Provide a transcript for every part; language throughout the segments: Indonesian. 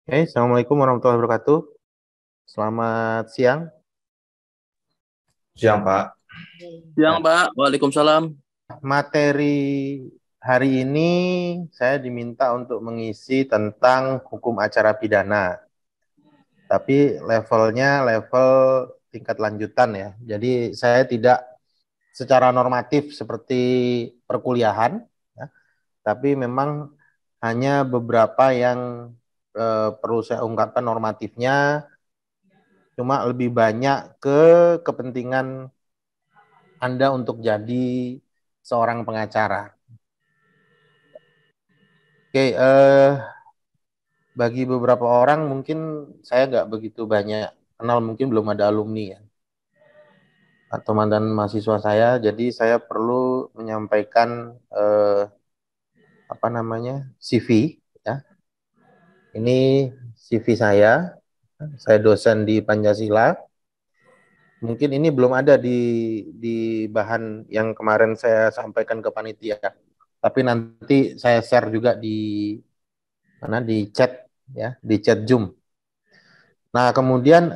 Oke, Assalamualaikum warahmatullahi wabarakatuh. Selamat siang. Siang, Pak. Ya, Siang, Pak. Waalaikumsalam. materi hari ini saya diminta untuk mengisi tentang hukum acara pidana, tapi levelnya level tingkat lanjutan ya. Jadi saya tidak secara normatif seperti perkuliahan, ya, tapi memang hanya beberapa yang perlu saya ungkapkan normatifnya, cuma lebih banyak ke kepentingan Anda untuk jadi seorang pengacara. Oke, bagi beberapa orang mungkin saya nggak begitu banyak kenal, mungkin belum ada alumni ya, atau mantan mahasiswa saya, jadi saya perlu menyampaikan apa namanya CV ya. Ini CV saya dosen di Pancasila. Mungkin ini belum ada di bahan yang kemarin saya sampaikan ke panitia, tapi nanti saya share juga di chat ya, di chat Zoom. Nah, kemudian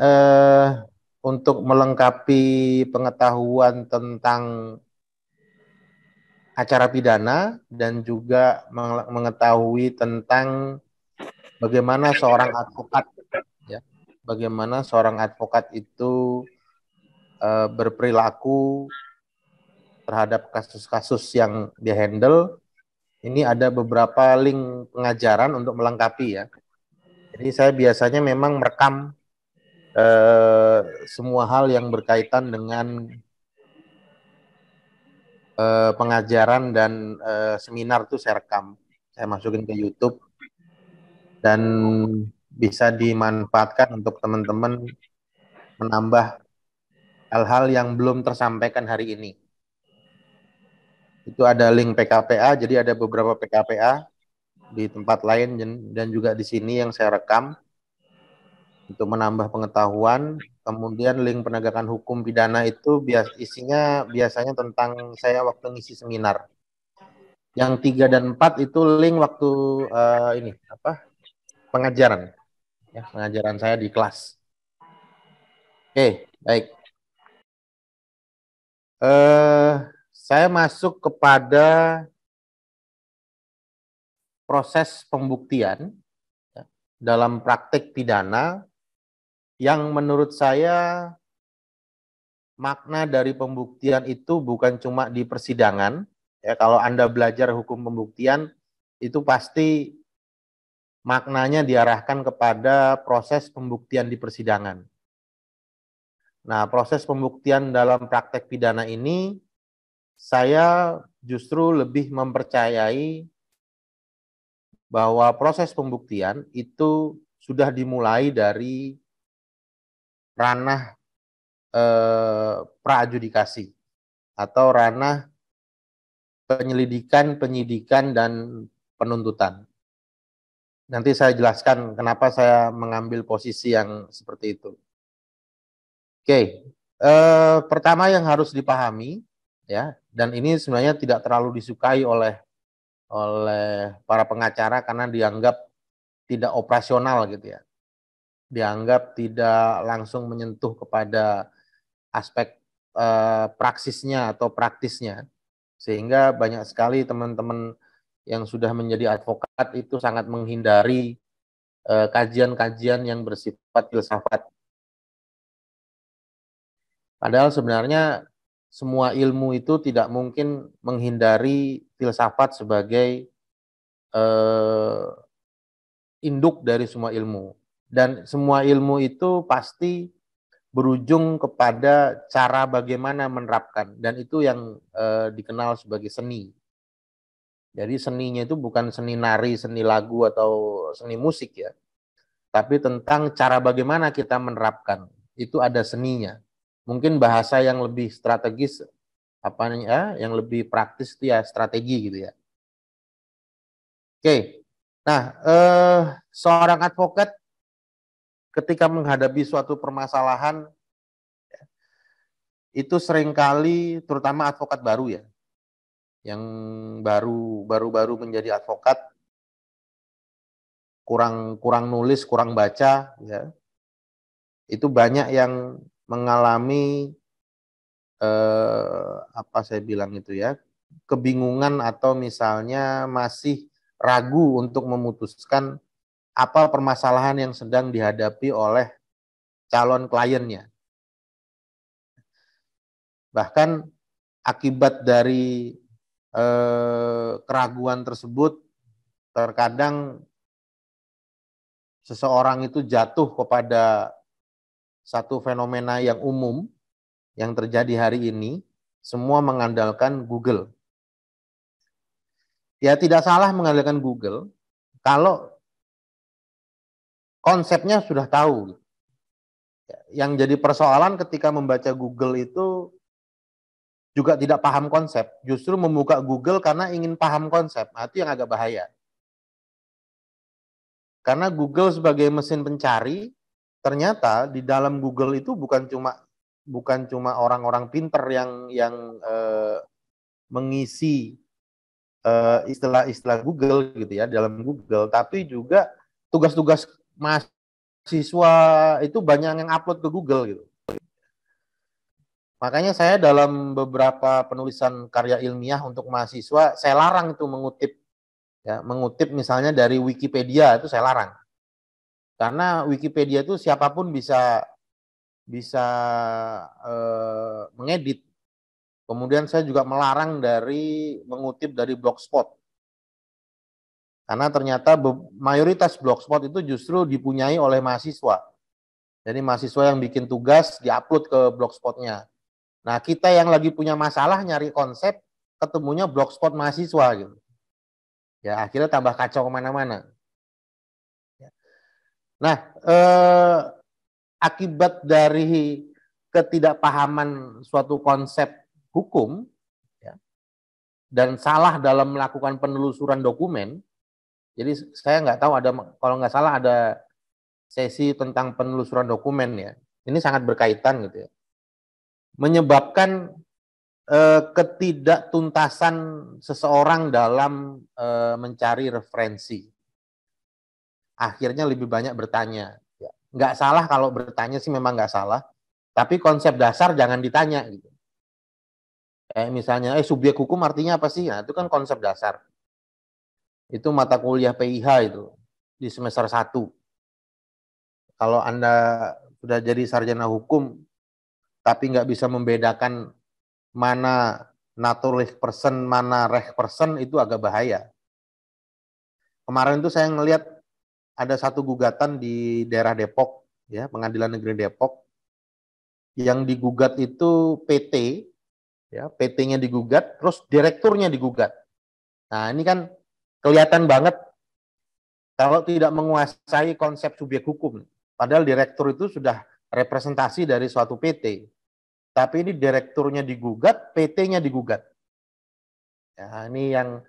untuk melengkapi pengetahuan tentang acara pidana dan juga mengetahui tentang bagaimana seorang advokat ya, bagaimana seorang advokat itu berperilaku terhadap kasus-kasus yang dia handle. Ini ada beberapa link pengajaran untuk melengkapi ya. Jadi saya biasanya memang merekam semua hal yang berkaitan dengan pengajaran dan seminar tuh saya rekam, saya masukin ke YouTube dan bisa dimanfaatkan untuk teman-teman menambah hal-hal yang belum tersampaikan hari ini. Itu ada link PKPA, jadi ada beberapa PKPA di tempat lain dan juga di sini yang saya rekam untuk menambah pengetahuan. Kemudian link penegakan hukum pidana itu isinya biasanya tentang saya waktu ngisi seminar. Yang 3 dan 4 itu link waktu ini apa pengajaran ya, pengajaran saya di kelas. Oke, baik. Saya masuk kepada proses pembuktian ya, dalam praktek pidana yang menurut saya makna dari pembuktian itu bukan cuma di persidangan. Ya, kalau Anda belajar hukum pembuktian itu pasti maknanya diarahkan kepada proses pembuktian di persidangan. Nah, proses pembuktian dalam praktek pidana ini saya justru lebih mempercayai bahwa proses pembuktian itu sudah dimulai dari ranah praadjudikasi atau ranah penyelidikan, penyidikan, dan penuntutan. Nanti saya jelaskan kenapa saya mengambil posisi yang seperti itu. Oke, pertama yang harus dipahami ya, dan ini sebenarnya tidak terlalu disukai oleh para pengacara karena dianggap tidak operasional gitu ya, dianggap tidak langsung menyentuh kepada aspek praksisnya atau praktisnya, sehingga banyak sekali teman-teman yang sudah menjadi advokat itu sangat menghindari kajian-kajian yang bersifat filsafat. Padahal sebenarnya semua ilmu itu tidak mungkin menghindari filsafat sebagai eh, induk dari semua ilmu. Dan semua ilmu itu pasti berujung kepada cara bagaimana menerapkan. Dan itu yang dikenal sebagai seni. Jadi seninya itu bukan seni nari, seni lagu, atau seni musik ya. Tapi tentang cara bagaimana kita menerapkan. Itu ada seninya. Mungkin bahasa yang lebih strategis, apa ya, yang lebih praktis itu ya strategi gitu ya. Oke. Nah, seorang advokat ketika menghadapi suatu permasalahan itu seringkali, terutama advokat baru ya, yang baru-baru menjadi advokat, kurang nulis, kurang baca, ya. Itu banyak yang mengalami apa saya bilang itu ya, kebingungan atau misalnya masih ragu untuk memutuskan apa permasalahan yang sedang dihadapi oleh calon kliennya. Bahkan akibat dari keraguan tersebut, terkadang seseorang itu jatuh kepada satu fenomena yang umum yang terjadi hari ini, semua mengandalkan Google. Ya tidak salah mengandalkan Google kalau konsepnya sudah tahu. Yang jadi persoalan ketika membaca Google itu juga tidak paham konsep, justru membuka Google karena ingin paham konsep. Nah, itu yang agak bahaya. Karena Google sebagai mesin pencari, ternyata di dalam Google itu bukan cuma orang-orang pinter yang mengisi istilah-istilah Google gitu ya dalam Google, tapi juga tugas-tugas mahasiswa itu banyak yang upload ke Google gitu. Makanya saya dalam beberapa penulisan karya ilmiah untuk mahasiswa, saya larang itu mengutip misalnya dari Wikipedia itu saya larang. Karena Wikipedia itu siapapun bisa mengedit. Kemudian saya juga melarang dari mengutip dari Blogspot. Karena ternyata mayoritas Blogspot itu justru dipunyai oleh mahasiswa. Jadi mahasiswa yang bikin tugas diupload ke Blogspotnya. Nah, kita yang lagi punya masalah nyari konsep, ketemunya Blogspot mahasiswa gitu. Ya, akhirnya tambah kacau kemana-mana. Nah, akibat dari ketidakpahaman suatu konsep hukum, ya, dan salah dalam melakukan penelusuran dokumen, jadi saya nggak tahu kalau nggak salah ada sesi tentang penelusuran dokumen ya. Ini sangat berkaitan gitu ya. Menyebabkan ketidaktuntasan seseorang dalam mencari referensi. Akhirnya lebih banyak bertanya. Nggak salah kalau bertanya sih, memang nggak salah. Tapi konsep dasar jangan ditanya gitu. Misalnya, subjek hukum artinya apa sih? Nah, itu kan konsep dasar. Itu mata kuliah PIH itu di semester 1. Kalau Anda sudah jadi sarjana hukum, tapi nggak bisa membedakan mana naturalistic person, mana reh person, itu agak bahaya. Kemarin itu saya ngelihat ada satu gugatan di daerah Depok, ya, Pengadilan Negeri Depok, yang digugat itu PT, ya, PT-nya digugat, terus direkturnya digugat. Nah, ini kan kelihatan banget kalau tidak menguasai konsep subjek hukum. Padahal direktur itu sudah representasi dari suatu PT. Tapi ini direkturnya digugat, PT-nya digugat. Ya, ini yang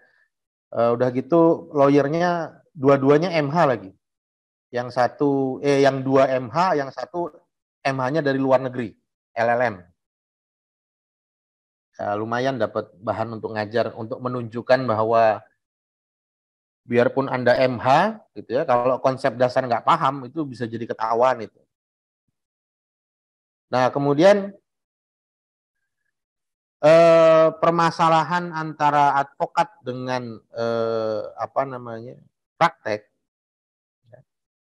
udah gitu lawyernya dua-duanya MH lagi. Yang dua MH, yang satu MH-nya dari luar negeri, LLM. Ya, lumayan dapat bahan untuk ngajar, untuk menunjukkan bahwa biarpun Anda MH, gitu ya, kalau konsep dasar nggak paham, itu bisa jadi ketahuan itu. Nah, kemudian permasalahan antara advokat dengan praktek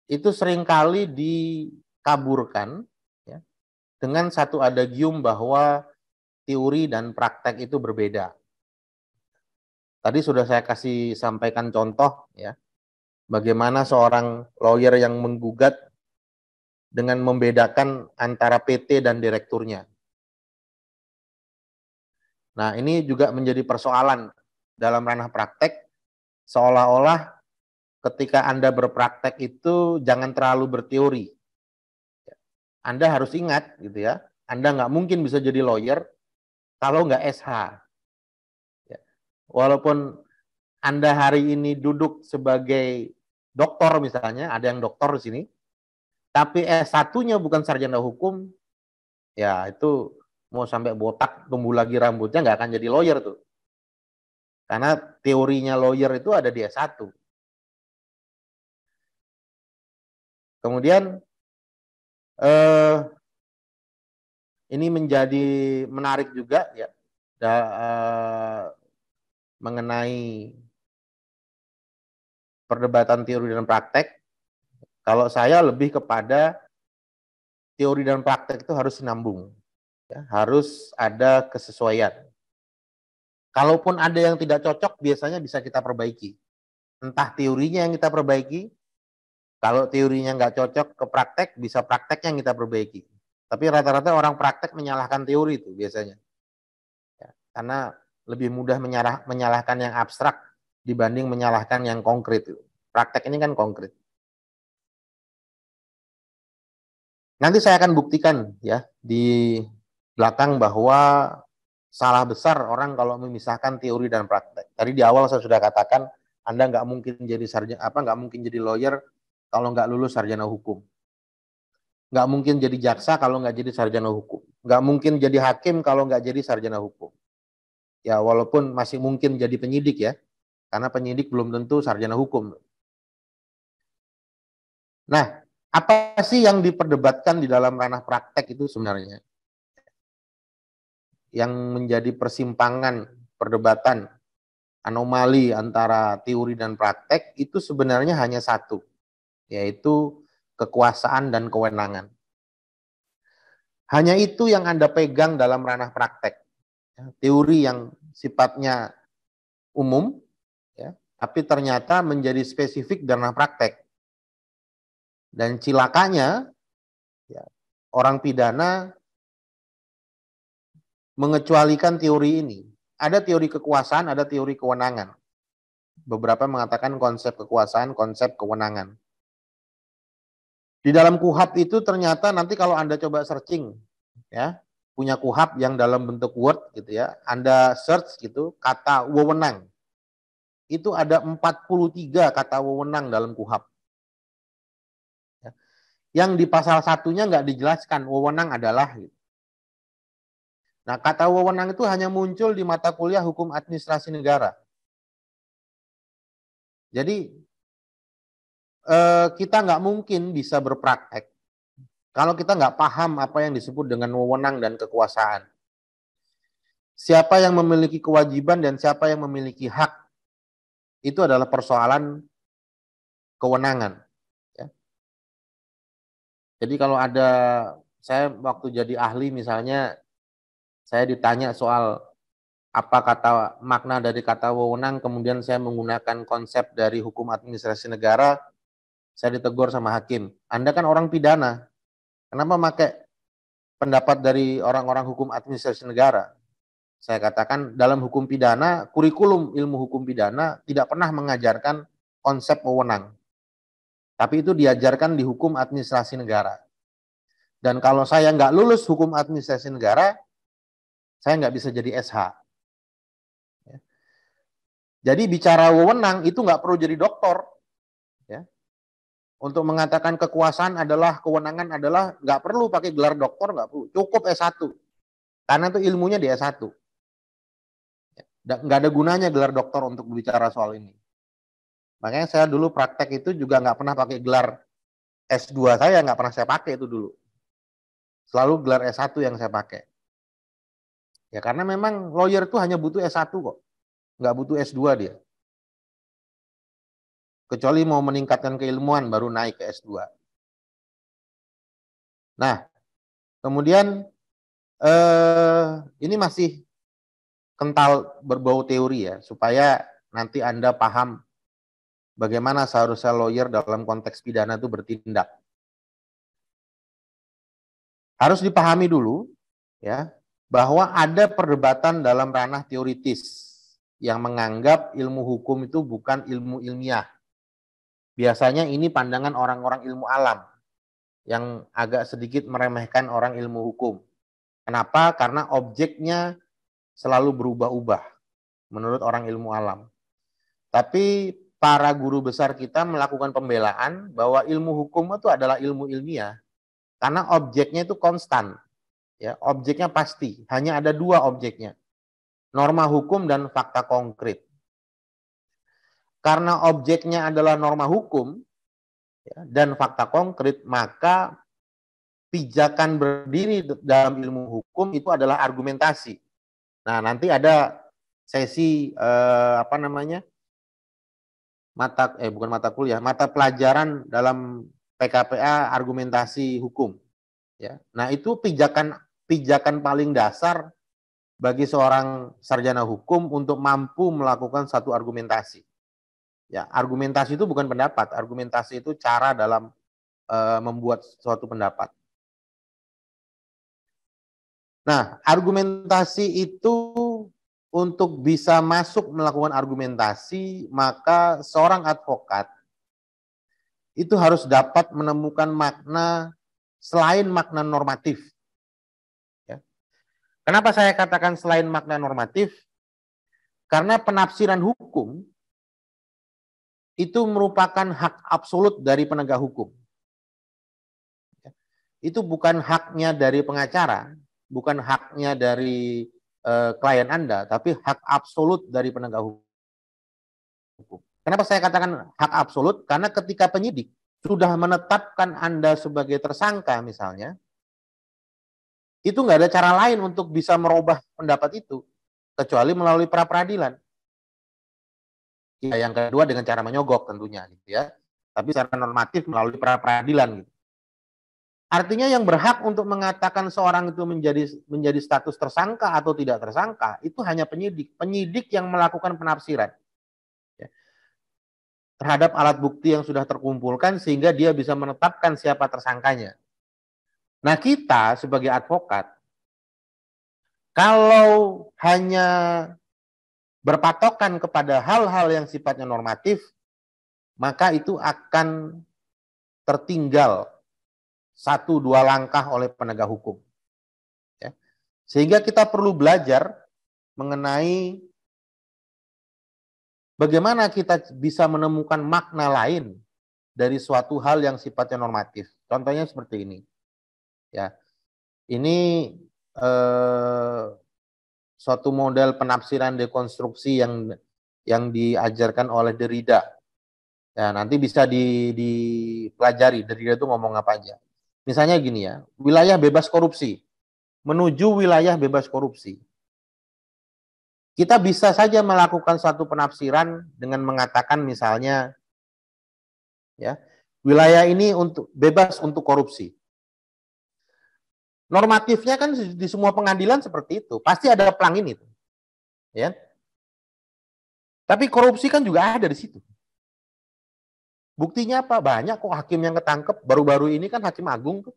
itu seringkali dikaburkan, ya, dengan satu adagium bahwa teori dan praktek itu berbeda. Tadi sudah saya kasih sampaikan contoh, ya, bagaimana seorang lawyer yang menggugat dengan membedakan antara PT dan direkturnya. Nah, ini juga menjadi persoalan dalam ranah praktek, seolah-olah ketika Anda berpraktek itu jangan terlalu berteori. Anda harus ingat, gitu ya, Anda nggak mungkin bisa jadi lawyer kalau nggak SH. Ya. Walaupun Anda hari ini duduk sebagai doktor misalnya, ada yang doktor di sini, tapi S1-nya bukan sarjana hukum, ya itu mau sampai botak, tumbuh lagi rambutnya, nggak akan jadi lawyer tuh. Karena teorinya lawyer itu ada di S1. Kemudian ini menjadi menarik juga ya mengenai perdebatan teori dan praktek. Kalau saya lebih kepada teori dan praktek itu harus sinambung, ya, harus ada kesesuaian. Kalaupun ada yang tidak cocok, biasanya bisa kita perbaiki. Entah teorinya yang kita perbaiki, kalau teorinya nggak cocok ke praktek, bisa prakteknya yang kita perbaiki. Tapi rata-rata orang praktek menyalahkan teori itu biasanya. Ya, karena lebih mudah menyalahkan yang abstrak dibanding menyalahkan yang konkret. Praktek ini kan konkret. Nanti saya akan buktikan ya di belakang bahwa salah besar orang kalau memisahkan teori dan praktek. Tadi di awal saya sudah katakan Anda nggak mungkin jadi nggak mungkin jadi lawyer kalau nggak lulus sarjana hukum. Nggak mungkin jadi jaksa kalau nggak jadi sarjana hukum. Nggak mungkin jadi hakim kalau nggak jadi sarjana hukum. Ya walaupun masih mungkin jadi penyidik ya, karena penyidik belum tentu sarjana hukum. Nah, apa sih yang diperdebatkan di dalam ranah praktek itu sebenarnya? Yang menjadi persimpangan, perdebatan, anomali antara teori dan praktek itu sebenarnya hanya satu, yaitu kekuasaan dan kewenangan. Hanya itu yang Anda pegang dalam ranah praktek. Teori yang sifatnya umum, ya, tapi ternyata menjadi spesifik dalam ranah praktek. Dan cilakanya, ya, orang pidana mengecualikan teori ini. Ada teori kekuasaan, ada teori kewenangan. Beberapa mengatakan konsep kekuasaan, konsep kewenangan. Di dalam KUHP itu ternyata nanti kalau Anda coba searching, ya, punya KUHP yang dalam bentuk Word gitu ya, Anda search gitu kata wewenang. Itu ada 43 kata wewenang dalam KUHP. Ya. Yang di pasal satunya nggak dijelaskan wewenang adalah gitu. Nah, kata wewenang itu hanya muncul di mata kuliah hukum administrasi negara. Jadi kita nggak mungkin bisa berpraktek kalau kita nggak paham apa yang disebut dengan wewenang dan kekuasaan. Siapa yang memiliki kewajiban dan siapa yang memiliki hak, itu adalah persoalan kewenangan. Ya. Jadi kalau ada, saya waktu jadi ahli misalnya, saya ditanya soal apa kata makna dari kata wewenang, kemudian saya menggunakan konsep dari hukum administrasi negara, saya ditegur sama hakim. Anda kan orang pidana, kenapa pakai pendapat dari orang-orang hukum administrasi negara? Saya katakan dalam hukum pidana, kurikulum ilmu hukum pidana tidak pernah mengajarkan konsep wewenang. Tapi itu diajarkan di hukum administrasi negara. Dan kalau saya nggak lulus hukum administrasi negara, saya nggak bisa jadi SH. Jadi bicara wewenang itu nggak perlu jadi doktor. Ya. Untuk mengatakan kekuasaan adalah, kewenangan adalah, nggak perlu pakai gelar doktor, nggak perlu. Cukup S1. Karena itu ilmunya di S1. Nggak ada gunanya gelar doktor untuk berbicara soal ini. Makanya saya dulu praktek itu juga nggak pernah pakai gelar S2 saya, nggak pernah saya pakai itu dulu. Selalu gelar S1 yang saya pakai. Ya karena memang lawyer itu hanya butuh S1 kok. Nggak butuh S2 dia. Kecuali mau meningkatkan keilmuan baru naik ke S2. Nah, kemudian ini masih kental berbau teori ya, supaya nanti Anda paham bagaimana seharusnya lawyer dalam konteks pidana itu bertindak. Harus dipahami dulu ya, bahwa ada perdebatan dalam ranah teoritis yang menganggap ilmu hukum itu bukan ilmu ilmiah. Biasanya ini pandangan orang-orang ilmu alam yang agak sedikit meremehkan orang ilmu hukum. Kenapa? Karena objeknya selalu berubah-ubah menurut orang ilmu alam. Tapi para guru besar kita melakukan pembelaan bahwa ilmu hukum itu adalah ilmu ilmiah karena objeknya itu konstan. Ya, objeknya pasti, hanya ada dua objeknya. Norma hukum dan fakta konkret. Karena objeknya adalah norma hukum, ya, dan fakta konkret, maka pijakan berdiri dalam ilmu hukum itu adalah argumentasi. Nah, nanti ada sesi bukan mata kuliah, mata pelajaran dalam PKPA argumentasi hukum. Ya, nah itu pijakan paling dasar bagi seorang sarjana hukum untuk mampu melakukan satu argumentasi. Ya, argumentasi itu bukan pendapat, argumentasi itu cara dalam membuat suatu pendapat. Nah, argumentasi itu untuk bisa masuk melakukan argumentasi, maka seorang advokat itu harus dapat menemukan makna selain makna normatif. Ya. Kenapa saya katakan selain makna normatif? Karena penafsiran hukum itu merupakan hak absolut dari penegak hukum. Itu bukan haknya dari pengacara, bukan haknya dari klien Anda, tapi hak absolut dari penegak hukum. Kenapa saya katakan hak absolut? Karena ketika penyidik sudah menetapkan Anda sebagai tersangka misalnya, itu nggak ada cara lain untuk bisa merubah pendapat itu, kecuali melalui pra-peradilan. Ya, yang kedua dengan cara menyogok tentunya, gitu ya. Tapi secara normatif melalui pra-peradilan. Gitu. Artinya yang berhak untuk mengatakan seorang itu menjadi status tersangka atau tidak tersangka itu hanya penyidik yang melakukan penafsiran ya, terhadap alat bukti yang sudah terkumpulkan sehingga dia bisa menetapkan siapa tersangkanya. Nah, kita sebagai advokat kalau hanya berpatokan kepada hal-hal yang sifatnya normatif, maka itu akan tertinggal 1-2 langkah oleh penegak hukum. Ya. Sehingga kita perlu belajar mengenai bagaimana kita bisa menemukan makna lain dari suatu hal yang sifatnya normatif. Contohnya seperti ini. Ya, ini suatu model penafsiran dekonstruksi yang diajarkan oleh Derrida. Ya, nanti bisa dipelajari Derrida itu ngomong apa aja. Misalnya gini ya, wilayah bebas korupsi. Menuju wilayah bebas korupsi. Kita bisa saja melakukan satu penafsiran dengan mengatakan misalnya ya, wilayah ini untuk bebas untuk korupsi. Normatifnya kan di semua pengadilan seperti itu, pasti ada pelangin itu. Ya. Tapi korupsi kan juga ada di situ. Buktinya apa? Banyak kok hakim yang ketangkep. Baru-baru ini kan Hakim Agung tuh.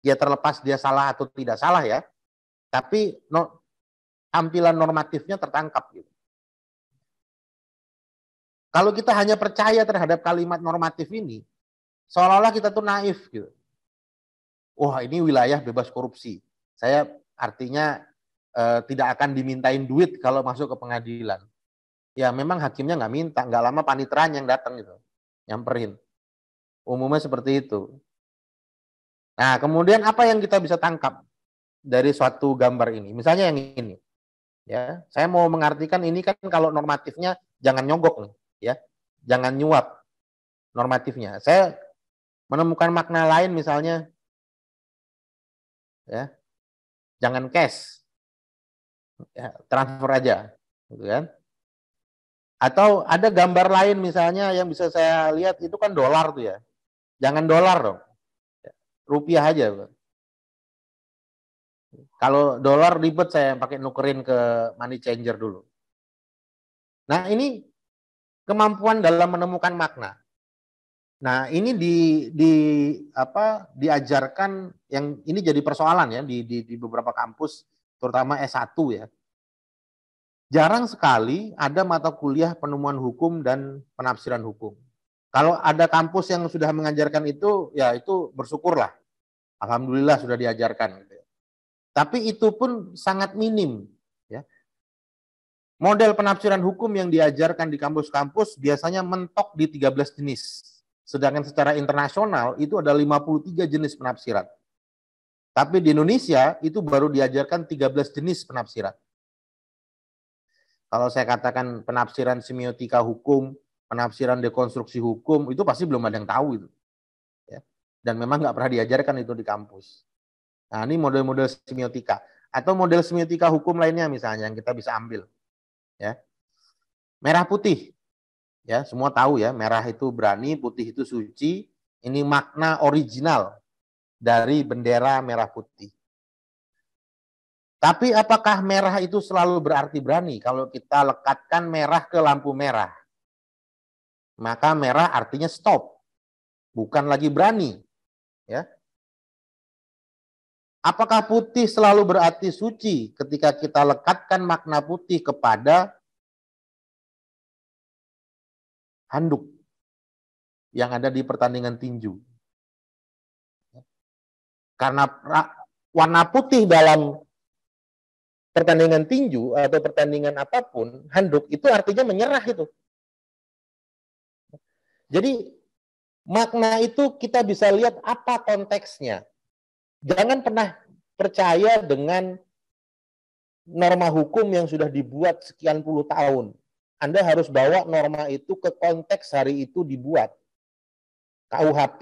Ya terlepas dia salah atau tidak salah ya. Tapi tampilan normatifnya tertangkap gitu. Kalau kita hanya percaya terhadap kalimat normatif ini, seolah-olah kita tuh naif gitu. Wah, ini wilayah bebas korupsi. Saya artinya tidak akan dimintain duit kalau masuk ke pengadilan. Ya memang hakimnya nggak minta, nggak lama paniteraan yang datang gitu, nyamperin. Umumnya seperti itu. Nah, kemudian apa yang kita bisa tangkap dari suatu gambar ini? Misalnya yang ini. Ya, saya mau mengartikan ini kan kalau normatifnya jangan nyogok nih, ya. Jangan nyuap normatifnya. Saya menemukan makna lain misalnya ya. Jangan cash. Ya, transfer aja, gitu kan? Atau ada gambar lain misalnya yang bisa saya lihat itu kan dolar tuh ya. Jangan dolar dong. Rupiah aja. Kalau dolar ribet saya pakai nukerin ke money changer dulu. Nah, ini kemampuan dalam menemukan makna. Nah, ini diajarkan yang ini jadi persoalan ya di beberapa kampus terutama S1 ya. Jarang sekali ada mata kuliah penemuan hukum dan penafsiran hukum. Kalau ada kampus yang sudah mengajarkan itu, ya itu bersyukurlah. Alhamdulillah sudah diajarkan. Tapi itu pun sangat minim. Ya. Model penafsiran hukum yang diajarkan di kampus-kampus biasanya mentok di 13 jenis. Sedangkan secara internasional itu ada 53 jenis penafsiran. Tapi di Indonesia itu baru diajarkan 13 jenis penafsiran. Kalau saya katakan penafsiran semiotika hukum, penafsiran dekonstruksi hukum, itu pasti belum ada yang tahu itu. Dan memang nggak pernah diajarkan itu di kampus. Nah, ini model-model semiotika. Atau model semiotika hukum lainnya misalnya yang kita bisa ambil. Ya. Merah putih. Ya, semua tahu ya, merah itu berani, putih itu suci. Ini makna original dari bendera merah putih. Tapi apakah merah itu selalu berarti berani? Kalau kita lekatkan merah ke lampu merah, maka merah artinya stop, bukan lagi berani. Ya. Apakah putih selalu berarti suci ketika kita lekatkan makna putih kepada handuk yang ada di pertandingan tinju? Karena warna putih dalam pertandingan tinju atau pertandingan apapun, handuk itu artinya menyerah itu. Jadi makna itu kita bisa lihat apa konteksnya. Jangan pernah percaya dengan norma hukum yang sudah dibuat sekian puluh tahun. Anda harus bawa norma itu ke konteks hari itu dibuat. KUHP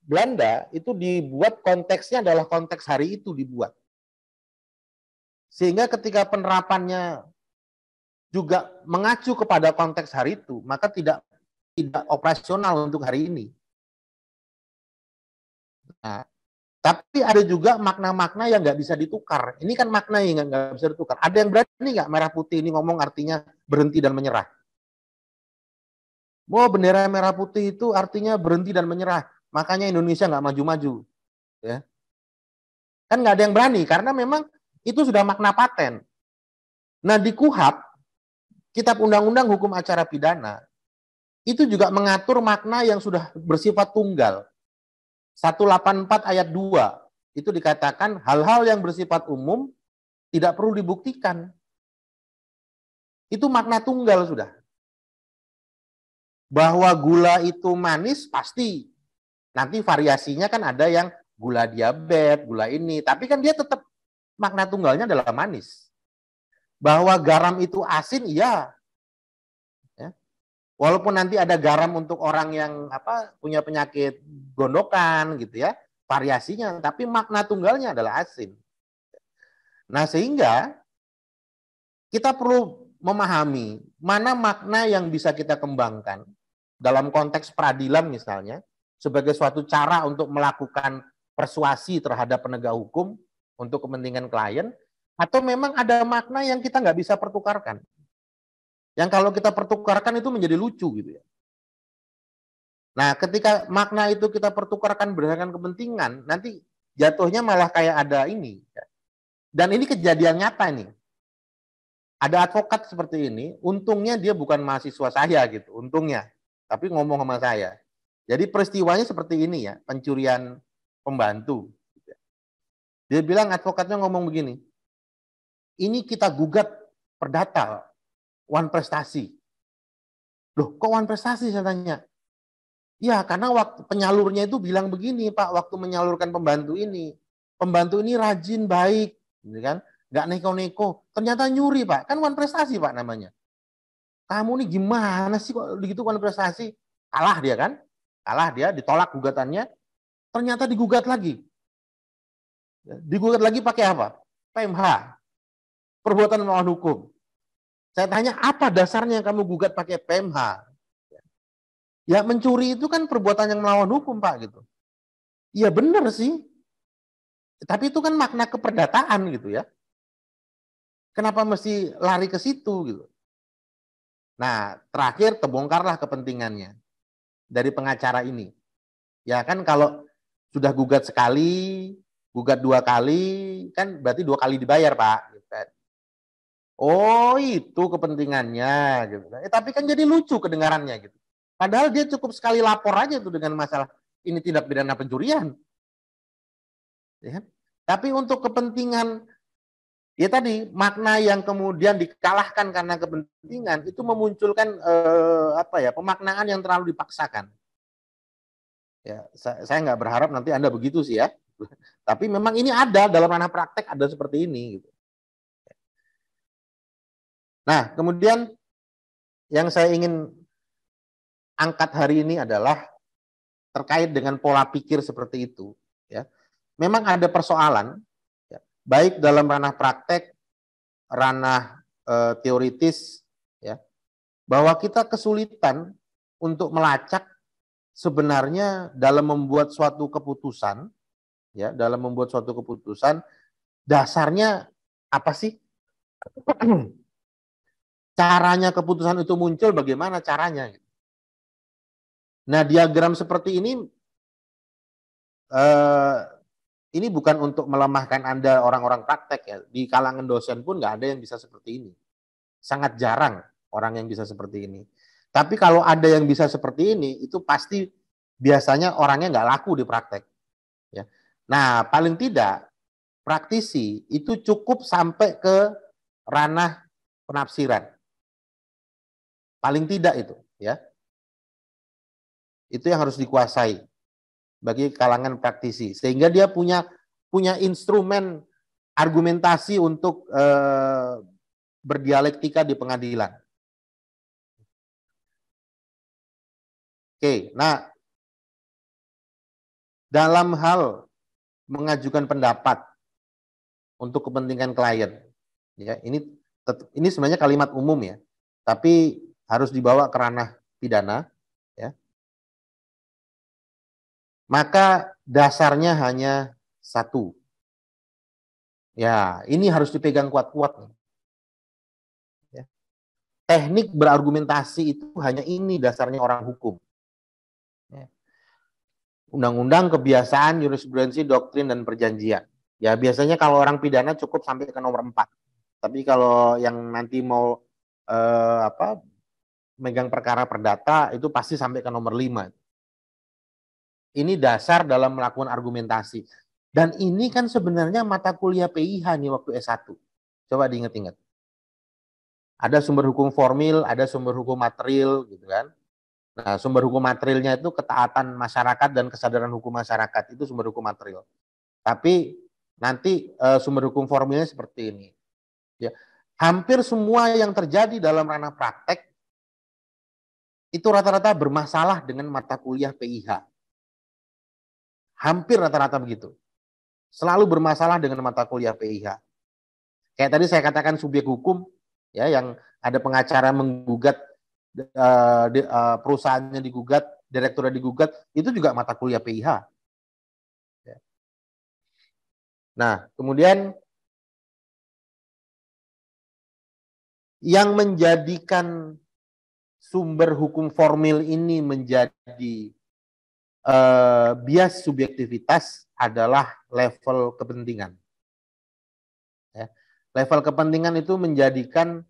Belanda itu dibuat konteksnya adalah konteks hari itu dibuat. Sehingga ketika penerapannya juga mengacu kepada konteks hari itu, maka tidak operasional untuk hari ini. Nah, tapi ada juga makna-makna yang nggak bisa ditukar. Ini kan makna yang nggak bisa ditukar. Ada yang berani nggak merah putih ini ngomong artinya berhenti dan menyerah? Oh, bendera merah putih itu artinya berhenti dan menyerah. Makanya Indonesia nggak maju-maju. Ya. Kan nggak ada yang berani, karena memang itu sudah makna paten. Nah, di KUHP, Kitab Undang-Undang Hukum Acara Pidana, itu juga mengatur makna yang sudah bersifat tunggal. 184 ayat 2, itu dikatakan hal-hal yang bersifat umum tidak perlu dibuktikan. Itu makna tunggal sudah. Bahwa gula itu manis pasti. Nanti variasinya kan ada yang gula diabetes, gula ini. Tapi kan dia tetap makna tunggalnya adalah manis. Bahwa garam itu asin, iya. Ya. Walaupun nanti ada garam untuk orang yang punya penyakit gondokan gitu ya. Variasinya. Tapi makna tunggalnya adalah asin. Nah, sehingga kita perlu memahami mana makna yang bisa kita kembangkan dalam konteks peradilan misalnya, sebagai suatu cara untuk melakukan persuasi terhadap penegak hukum untuk kepentingan klien, atau memang ada makna yang kita nggak bisa pertukarkan. Yang kalau kita pertukarkan itu menjadi lucu gitu ya. Nah, ketika makna itu kita pertukarkan berdasarkan kepentingan, nanti jatuhnya malah kayak ada ini. Dan ini kejadian nyata nih. Ada advokat seperti ini, untungnya dia bukan mahasiswa saya gitu, untungnya. Tapi ngomong sama saya. Jadi peristiwanya seperti ini ya, pencurian pembantu. Dia bilang, advokatnya ngomong begini, ini kita gugat perdata, Wan Prestasi. Loh, kok Wan Prestasi saya tanya? Ya, karena waktu penyalurnya itu bilang begini, Pak, waktu menyalurkan pembantu ini rajin, baik, gitu kan? Nggak neko-neko. Ternyata nyuri, Pak. Kan Wan Prestasi, Pak, namanya. Kamu nih gimana sih kok begitu Wan Prestasi? Kalah dia kan? Kalah dia, ditolak gugatannya. Ternyata digugat lagi. Digugat lagi pakai apa? PMH. Perbuatan melawan hukum. Saya tanya, apa dasarnya kamu gugat pakai PMH? Ya mencuri itu kan perbuatan yang melawan hukum, Pak, gitu. Iya benar sih. Tapi itu kan makna keperdataan gitu ya. Kenapa mesti lari ke situ gitu? Nah, terakhir terbongkarlah kepentingannya dari pengacara ini. Ya kan kalau sudah gugat sekali, gugat 2 kali, kan berarti 2 kali dibayar, Pak. Oh, itu kepentingannya gitu. Tapi kan jadi lucu kedengarannya gitu. Padahal dia cukup sekali lapor aja tuh dengan masalah ini tindak pidana pencurian. Ya kan? Tapi untuk kepentingan ya tadi makna yang kemudian dikalahkan karena kepentingan itu memunculkan pemaknaan yang terlalu dipaksakan. Ya, saya nggak berharap nanti Anda begitu sih ya. Tapi memang ini ada dalam ranah praktek, ada seperti ini gitu. Nah, kemudian yang saya ingin angkat hari ini adalah terkait dengan pola pikir seperti itu, ya, memang ada persoalan, ya, baik dalam ranah praktek, ranah teoritis, ya, bahwa kita kesulitan untuk melacak sebenarnya dalam membuat suatu keputusan, ya, dalam membuat suatu keputusan dasarnya apa sih? Caranya keputusan itu muncul, bagaimana caranya? Nah, diagram seperti ini bukan untuk melemahkan Anda orang-orang praktek ya. Di kalangan dosen pun nggak ada yang bisa seperti ini. Sangat jarang orang yang bisa seperti ini. Tapi kalau ada yang bisa seperti ini, itu pasti biasanya orangnya nggak laku di praktek. Ya. Nah, paling tidak praktisi itu cukup sampai ke ranah penafsiran. Paling tidak itu, ya. Itu yang harus dikuasai bagi kalangan praktisi, sehingga dia punya instrumen argumentasi untuk berdialektika di pengadilan. Oke, nah dalam hal mengajukan pendapat untuk kepentingan klien, ya ini sebenarnya kalimat umum ya, tapi harus dibawa ke ranah pidana, ya. Maka dasarnya hanya satu. Ya, ini harus dipegang kuat-kuat. Ya. Teknik berargumentasi itu hanya ini dasarnya orang hukum. Ya. Undang-undang, kebiasaan, jurisprudensi, doktrin, dan perjanjian. Ya, biasanya kalau orang pidana cukup sampai ke nomor 4. Tapi kalau yang nanti mau megang perkara perdata, itu pasti sampai ke nomor 5. Ini dasar dalam melakukan argumentasi. Dan ini kan sebenarnya mata kuliah PIH nih waktu S1. Coba diingat-ingat. Ada sumber hukum formil, ada sumber hukum material, gitu kan. Nah, sumber hukum materialnya itu ketaatan masyarakat dan kesadaran hukum masyarakat. Itu sumber hukum material. Tapi nanti sumber hukum formilnya seperti ini. Ya. Hampir semua yang terjadi dalam ranah praktek itu rata-rata bermasalah dengan mata kuliah PIH. Hampir rata-rata begitu. Selalu bermasalah dengan mata kuliah PIH. Kayak tadi saya katakan subjek hukum, ya, yang ada pengacara menggugat, perusahaannya digugat, direkturnya digugat, itu juga mata kuliah PIH. Ya. Nah, kemudian yang menjadikan sumber hukum formil ini menjadi bias subjektivitas adalah level kepentingan. Ya. Level kepentingan itu menjadikan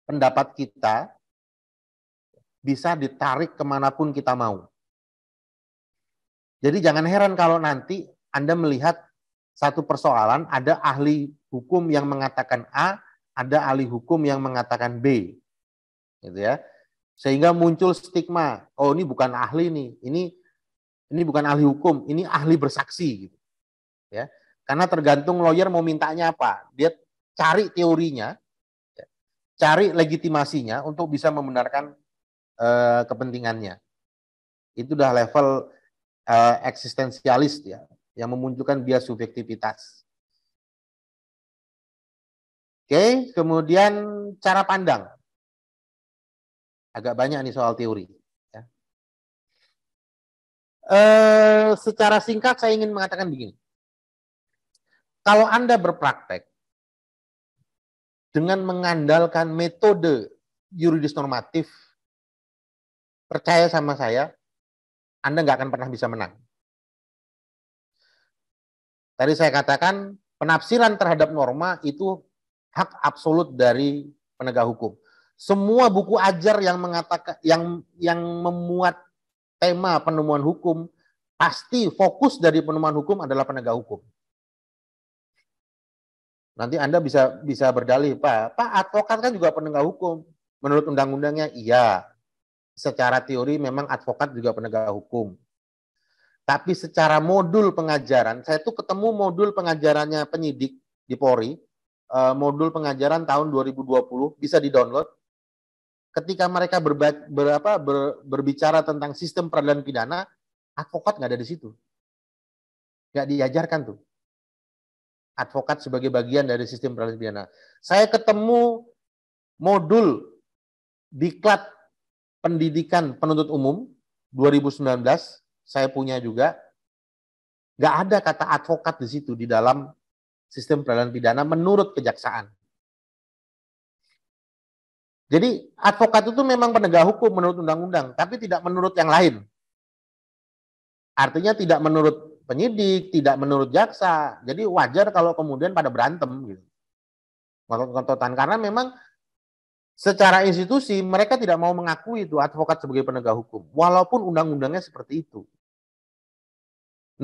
pendapat kita bisa ditarik kemanapun kita mau. Jadi jangan heran kalau nanti Anda melihat satu persoalan, ada ahli hukum yang mengatakan A, ada ahli hukum yang mengatakan B. Gitu ya. Sehingga muncul stigma, oh ini bukan ahli nih, ini bukan ahli hukum, ini ahli bersaksi, gitu. Ya, karena tergantung lawyer mau mintanya apa, dia cari teorinya, ya, cari legitimasinya untuk bisa membenarkan kepentingannya. Itu udah level eksistensialis ya, yang memunculkan bias subjektivitas. Oke, kemudian cara pandang. Agak banyak nih soal teori. Ya. Secara singkat saya ingin mengatakan begini. Kalau Anda berpraktek dengan mengandalkan metode yuridis normatif, percaya sama saya, Anda nggak akan pernah bisa menang. Tadi saya katakan penafsiran terhadap norma itu hak absolut dari penegak hukum. Semua buku ajar yang mengatakan yang memuat tema penemuan hukum, pasti fokus dari penemuan hukum adalah penegak hukum. Nanti Anda bisa berdalih, Pak advokat kan juga penegak hukum. Menurut undang-undangnya iya. Secara teori memang advokat juga penegak hukum. Tapi secara modul pengajaran, saya tuh ketemu modul pengajarannya penyidik di Polri, modul pengajaran tahun 2020, bisa di-download. ketika mereka berbicara tentang sistem peradilan pidana, advokat nggak ada di situ. Nggak diajarkan tuh. Advokat sebagai bagian dari sistem peradilan pidana. Saya ketemu modul Diklat Pendidikan Penuntut Umum 2019, saya punya juga. Nggak ada kata advokat di situ di dalam sistem peradilan pidana menurut kejaksaan. Jadi advokat itu memang penegak hukum menurut undang-undang, tapi tidak menurut yang lain. Artinya tidak menurut penyidik, tidak menurut jaksa. Jadi wajar kalau kemudian pada berantem gitu. Ngotot-ngototan, karena memang secara institusi mereka tidak mau mengakui itu advokat sebagai penegak hukum, walaupun undang-undangnya seperti itu.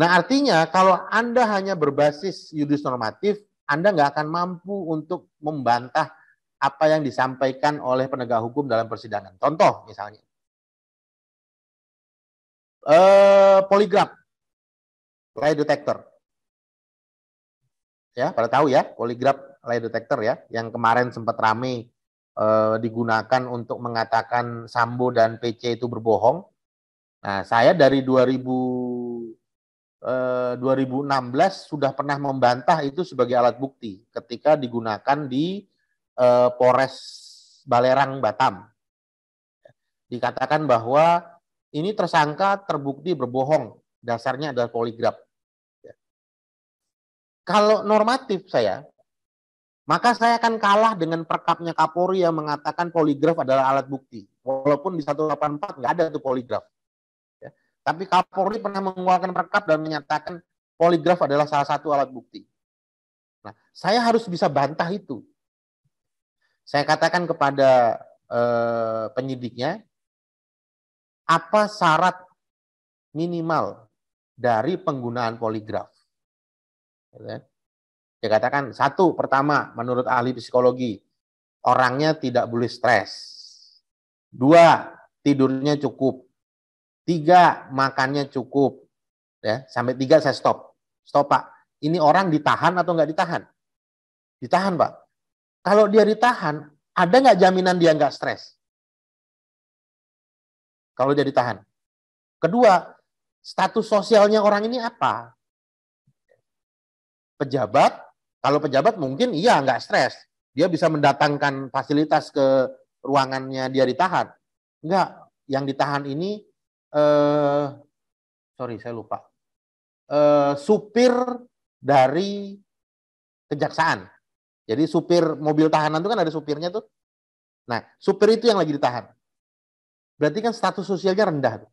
Nah, artinya kalau Anda hanya berbasis yudis normatif, Anda nggak akan mampu untuk membantah apa yang disampaikan oleh penegak hukum dalam persidangan. Contoh misalnya, poligraf, lie detector. Ya, pada tahu ya, poligraf lie detector ya, yang kemarin sempat ramai digunakan untuk mengatakan Sambo dan PC itu berbohong. Nah, saya dari 2016 sudah pernah membantah itu sebagai alat bukti ketika digunakan di Polres Balerang, Batam. Dikatakan bahwa ini tersangka terbukti berbohong, dasarnya adalah poligraf. Kalau normatif maka saya akan kalah dengan perkapnya Kapolri yang mengatakan poligraf adalah alat bukti. Walaupun di 184 nggak ada tuh poligraf. Ya. Tapi Kapolri pernah mengeluarkan perkap dan menyatakan poligraf adalah salah satu alat bukti. Nah, saya harus bisa bantah itu. Saya katakan kepada penyidiknya, apa syarat minimal dari penggunaan poligraf? Dia katakan, satu, pertama, menurut ahli psikologi, orangnya tidak boleh stres. Dua, tidurnya cukup. Tiga, makannya cukup. Ya, sampai tiga saya stop. Stop, Pak. Ini orang ditahan atau nggak ditahan? Ditahan, Pak. Kalau dia ditahan, ada nggak jaminan dia nggak stres? Kalau dia ditahan. Kedua, status sosialnya orang ini apa? Pejabat, kalau pejabat mungkin iya nggak stres. Dia bisa mendatangkan fasilitas ke ruangannya dia ditahan. Enggak, yang ditahan ini, sorry saya lupa, supir dari kejaksaan. Jadi supir mobil tahanan itu kan ada supirnya tuh. Nah, supir itu yang lagi ditahan. Berarti kan status sosialnya rendah.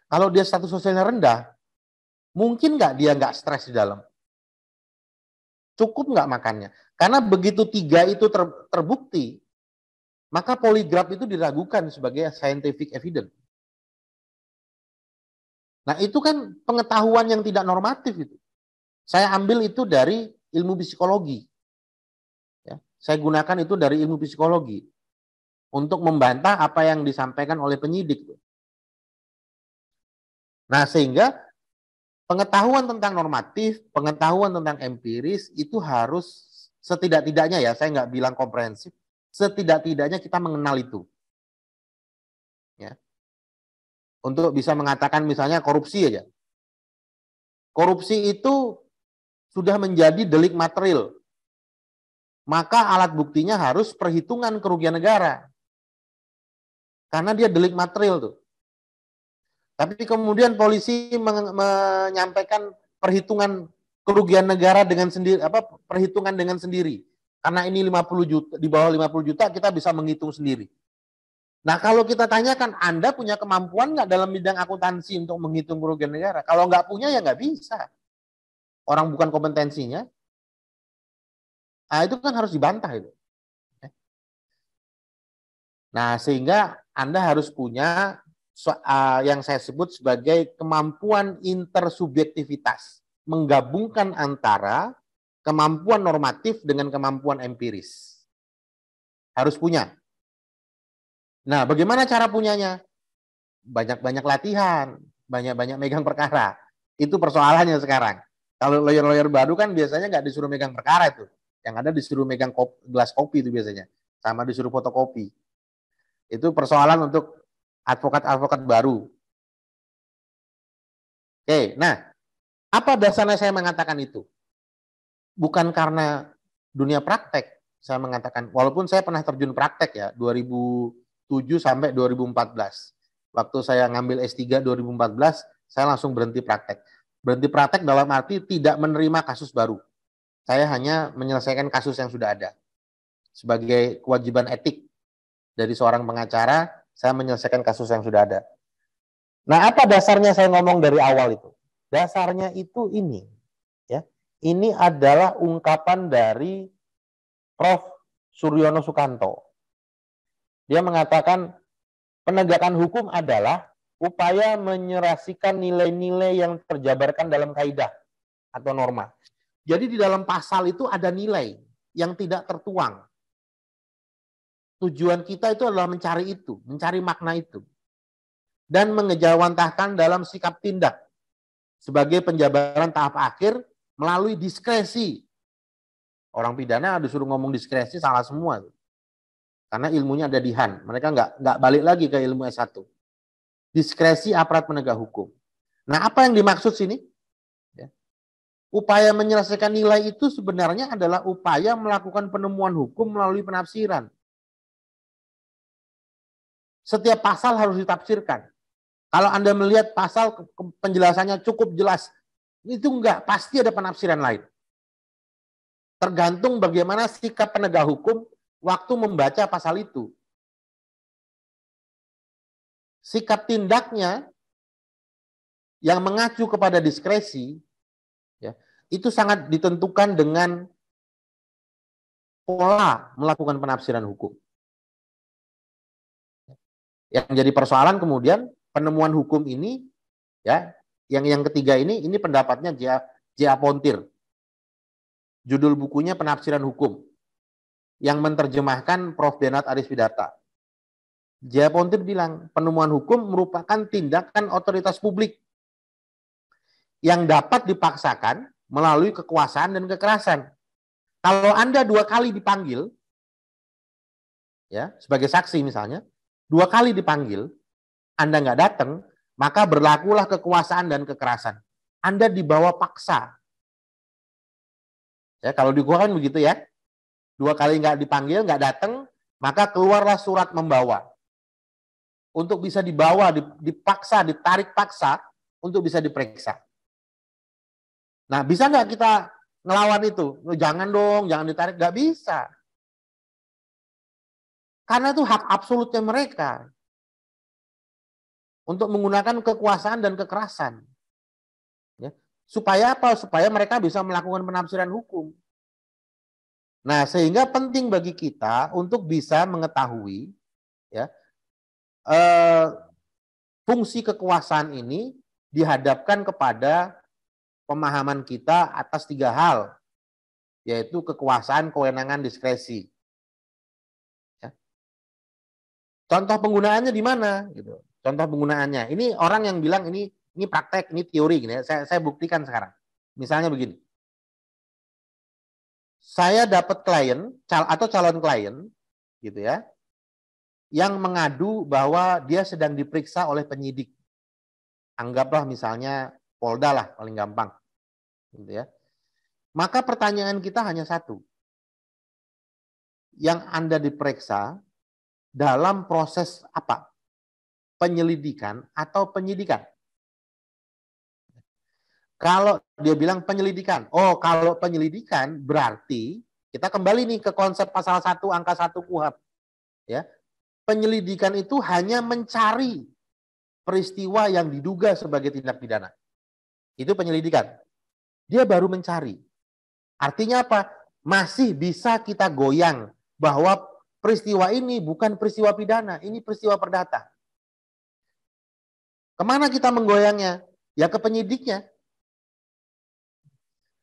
Kalau dia status sosialnya rendah, mungkin nggak dia nggak stres di dalam? Cukup nggak makannya? Karena begitu tiga itu terbukti, maka poligraf itu diragukan sebagai scientific evidence. Nah, itu kan pengetahuan yang tidak normatif itu. Saya ambil itu dari ilmu psikologi. Ya, saya gunakan itu dari ilmu psikologi untuk membantah apa yang disampaikan oleh penyidik. Nah, sehingga pengetahuan tentang normatif, pengetahuan tentang empiris itu harus setidak-tidaknya ya, saya nggak bilang komprehensif, setidak-tidaknya kita mengenal itu. Ya. Untuk bisa mengatakan misalnya korupsi aja. Korupsi itu sudah menjadi delik material. Maka alat buktinya harus perhitungan kerugian negara. Karena dia delik material tuh. Tapi kemudian polisi menyampaikan perhitungan kerugian negara dengan sendiri, perhitungan dengan sendiri. Karena ini 50 juta, di bawah 50 juta kita bisa menghitung sendiri. Nah, kalau kita tanyakan, Anda punya kemampuan nggak dalam bidang akuntansi untuk menghitung kerugian negara? Kalau nggak punya, ya nggak bisa. Orang bukan kompetensinya. Nah, itu kan harus dibantah itu. Nah, sehingga Anda harus punya yang saya sebut sebagai kemampuan intersubjektivitas. Menggabungkan antara kemampuan normatif dengan kemampuan empiris. Harus punya. Nah, bagaimana cara punyanya? Banyak-banyak latihan, banyak-banyak megang perkara. Itu persoalannya sekarang. Kalau lawyer-lawyer baru kan biasanya nggak disuruh megang perkara itu. Yang ada disuruh megang gelas kopi itu biasanya. Sama disuruh fotokopi. Itu persoalan untuk advokat-advokat baru. Oke, nah, apa dasarnya saya mengatakan itu? Bukan karena dunia praktek, saya mengatakan, walaupun saya pernah terjun praktek ya, 2007 sampai 2014. Waktu saya ngambil S3 2014, saya langsung berhenti praktek. Berhenti praktek dalam arti tidak menerima kasus baru. Saya hanya menyelesaikan kasus yang sudah ada. Sebagai kewajiban etik dari seorang pengacara, saya menyelesaikan kasus yang sudah ada. Nah, apa dasarnya saya ngomong dari awal itu? Dasarnya itu ini, ya. Ini adalah ungkapan dari Prof. Suryono Sukanto. Dia mengatakan penegakan hukum adalah upaya menyerasikan nilai-nilai yang terjabarkan dalam kaidah atau norma. Jadi di dalam pasal itu ada nilai yang tidak tertuang. Tujuan kita itu adalah mencari itu, mencari makna itu. Dan mengejawantahkan dalam sikap tindak sebagai penjabaran tahap akhir melalui diskresi. Orang pidana disuruh ngomong diskresi salah semua. Karena ilmunya ada di HAN. Mereka nggak balik lagi ke ilmu S1. Diskresi aparat penegak hukum. Nah, apa yang dimaksud sini? Ya. Upaya menyelesaikan nilai itu sebenarnya adalah upaya melakukan penemuan hukum melalui penafsiran. Setiap pasal harus ditafsirkan. Kalau Anda melihat pasal penjelasannya cukup jelas, itu enggak, pasti ada penafsiran lain. Tergantung bagaimana sikap penegak hukum waktu membaca pasal itu. Sikap tindaknya yang mengacu kepada diskresi, ya, itu sangat ditentukan dengan pola melakukan penafsiran hukum. Yang jadi persoalan kemudian penemuan hukum ini, ya, yang ketiga ini pendapatnya J.A. Pontir. Judul bukunya Penafsiran Hukum yang menerjemahkan Prof. Denat Ariswidata. J.A. Pontir bilang penemuan hukum merupakan tindakan otoritas publik yang dapat dipaksakan melalui kekuasaan dan kekerasan. Kalau Anda 2 kali dipanggil, ya, sebagai saksi misalnya, 2 kali dipanggil, Anda nggak datang, maka berlakulah kekuasaan dan kekerasan. Anda dibawa paksa. Ya, kalau di gua kan begitu ya. 2 kali nggak dipanggil, nggak datang, maka keluarlah surat membawa. Untuk bisa dibawa, dipaksa, ditarik paksa, untuk bisa diperiksa. Nah, bisa nggak kita ngelawan itu? Jangan dong, jangan ditarik. Nggak bisa. Karena itu hak absolutnya mereka. Untuk menggunakan kekuasaan dan kekerasan. Ya. Supaya apa? Supaya mereka bisa melakukan penafsiran hukum. Nah, sehingga penting bagi kita untuk bisa mengetahui, ya, fungsi kekuasaan ini dihadapkan kepada pemahaman kita atas 3 hal, yaitu kekuasaan, kewenangan, diskresi. Ya. Contoh penggunaannya di mana? Gitu. Contoh penggunaannya. Ini orang yang bilang ini praktek, ini teori. Gini, saya buktikan sekarang. Misalnya begini. Saya dapat klien atau calon klien, gitu ya, yang mengadu bahwa dia sedang diperiksa oleh penyidik. Anggaplah misalnya Polda lah paling gampang, gitu ya. Maka pertanyaan kita hanya satu. Yang Anda diperiksa dalam proses apa? Penyelidikan atau penyidikan? Kalau dia bilang penyelidikan, oh kalau penyelidikan berarti kita kembali nih ke konsep pasal 1 angka 1 KUHP. Ya. Penyelidikan itu hanya mencari peristiwa yang diduga sebagai tindak pidana. Itu penyelidikan. Dia baru mencari. Artinya apa? Masih bisa kita goyang bahwa peristiwa ini bukan peristiwa pidana, ini peristiwa perdata. Kemana kita menggoyangnya? Ya ke penyidiknya.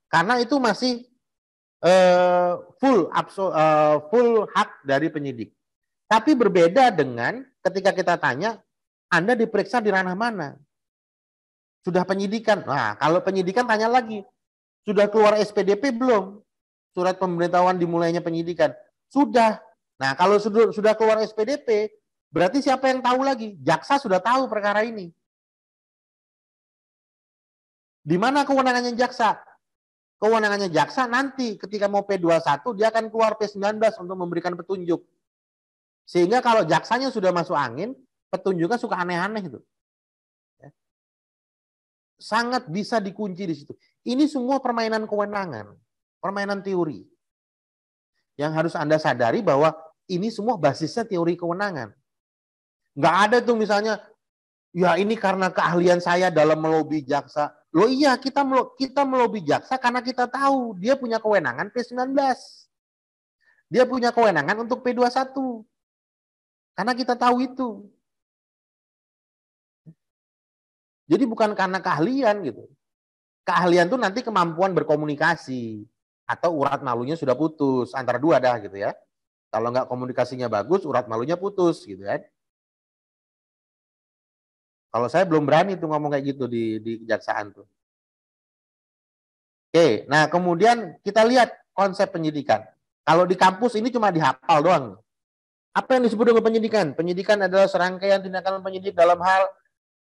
Karena itu masih full hak dari penyidik. Tapi berbeda dengan ketika kita tanya, Anda diperiksa di ranah mana? Sudah penyidikan. Nah, kalau penyidikan tanya lagi, sudah keluar SPDP belum? Surat pemberitahuan dimulainya penyidikan. Sudah. Nah, kalau sudah keluar SPDP, Berarti siapa yang tahu lagi? Jaksa sudah tahu perkara ini. Di mana kewenangannya jaksa? Kewenangannya jaksa nanti ketika mau P21 dia akan keluar P19 untuk memberikan petunjuk. Sehingga kalau jaksanya sudah masuk angin, petunjuknya suka aneh-aneh itu. Sangat bisa dikunci di situ. Ini semua permainan kewenangan, permainan teori. Yang harus Anda sadari bahwa ini semua basisnya teori kewenangan. Nggak ada tuh misalnya, ya ini karena keahlian saya dalam melobi jaksa. Loh iya, kita melobi jaksa karena kita tahu dia punya kewenangan P19. Dia punya kewenangan untuk P21. Karena kita tahu itu. Jadi bukan karena keahlian gitu. Keahlian tuh nanti kemampuan berkomunikasi. Atau urat malunya sudah putus. Antara dua dah gitu ya. Kalau nggak komunikasinya bagus, urat malunya putus gitu kan. Kalau saya belum berani tuh ngomong kayak gitu di kejaksaan tuh. Oke, nah kemudian kita lihat konsep penyidikan. Kalau di kampus ini cuma dihafal doang. Apa yang disebut dengan penyidikan? Penyidikan adalah serangkaian tindakan penyidik dalam hal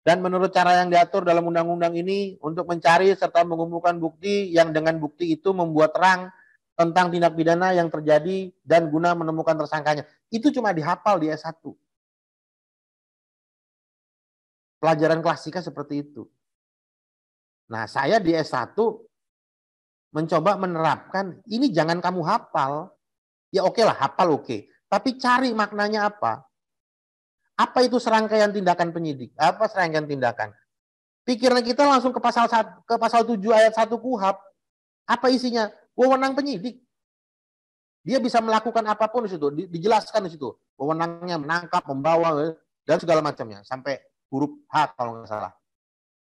dan menurut cara yang diatur dalam undang-undang ini untuk mencari serta mengumpulkan bukti yang dengan bukti itu membuat terang tentang tindak pidana yang terjadi dan guna menemukan tersangkanya. Itu cuma dihafal di S1. Pelajaran klasika seperti itu. Nah, saya di S1 mencoba menerapkan, ini jangan kamu hafal. Ya oke lah, hafal oke. Tapi cari maknanya apa. Apa itu serangkaian tindakan penyidik? Apa serangkaian tindakan? Pikiran kita langsung ke pasal 7 ayat 1 KUHP. Apa isinya? Wewenang penyidik. Dia bisa melakukan apapun di situ, dijelaskan di situ. Wewenangnya menangkap, membawa, dan segala macamnya. Sampai huruf H kalau nggak salah.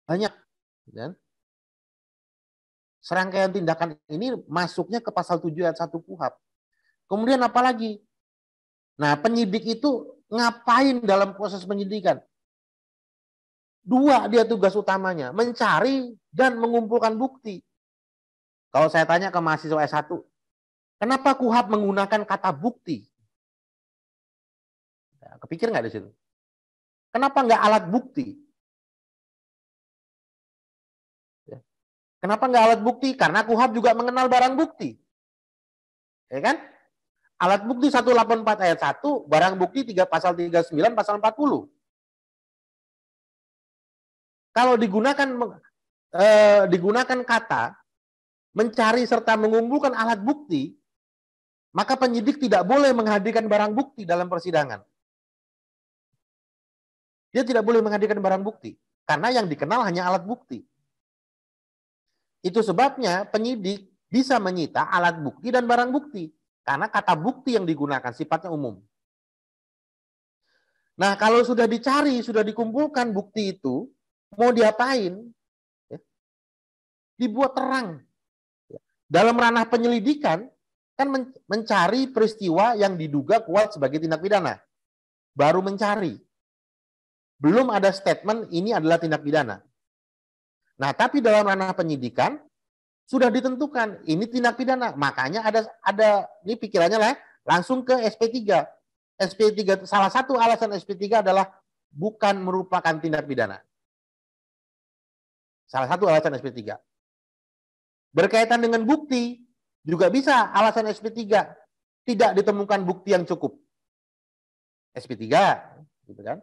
Banyak. Dan serangkaian tindakan ini masuknya ke pasal 7 ayat 1 KUHP. Kemudian apa lagi? Nah, penyidik itu ngapain dalam proses penyidikan? Dua dia tugas utamanya, mencari dan mengumpulkan bukti. Kalau saya tanya ke mahasiswa S1, kenapa KUHP menggunakan kata bukti? Ya, kepikir nggak di situ? Kenapa nggak alat bukti? Ya. Kenapa nggak alat bukti? Karena KUHP juga mengenal barang bukti. Ya kan? Alat bukti 184 ayat 1, barang bukti pasal 39, pasal 40. Kalau digunakan kata mencari serta mengumpulkan alat bukti, maka penyidik tidak boleh menghadirkan barang bukti dalam persidangan. Dia tidak boleh menghadirkan barang bukti, karena yang dikenal hanya alat bukti. Itu sebabnya penyidik bisa menyita alat bukti dan barang bukti, karena kata bukti yang digunakan sifatnya umum. Nah, kalau sudah dicari, sudah dikumpulkan bukti itu, mau diapain? Ya, dibuat terang. Dalam ranah penyelidikan, kan mencari peristiwa yang diduga kuat sebagai tindak pidana. Baru mencari. Belum ada statement ini adalah tindak pidana. Nah, tapi dalam ranah penyidikan, sudah ditentukan ini tindak pidana. Makanya ada ini pikirannya lah, langsung ke SP3. SP3, salah satu alasan SP3 adalah bukan merupakan tindak pidana. Salah satu alasan SP3. Berkaitan dengan bukti, juga bisa alasan SP3. Tidak ditemukan bukti yang cukup. SP3, gitu kan.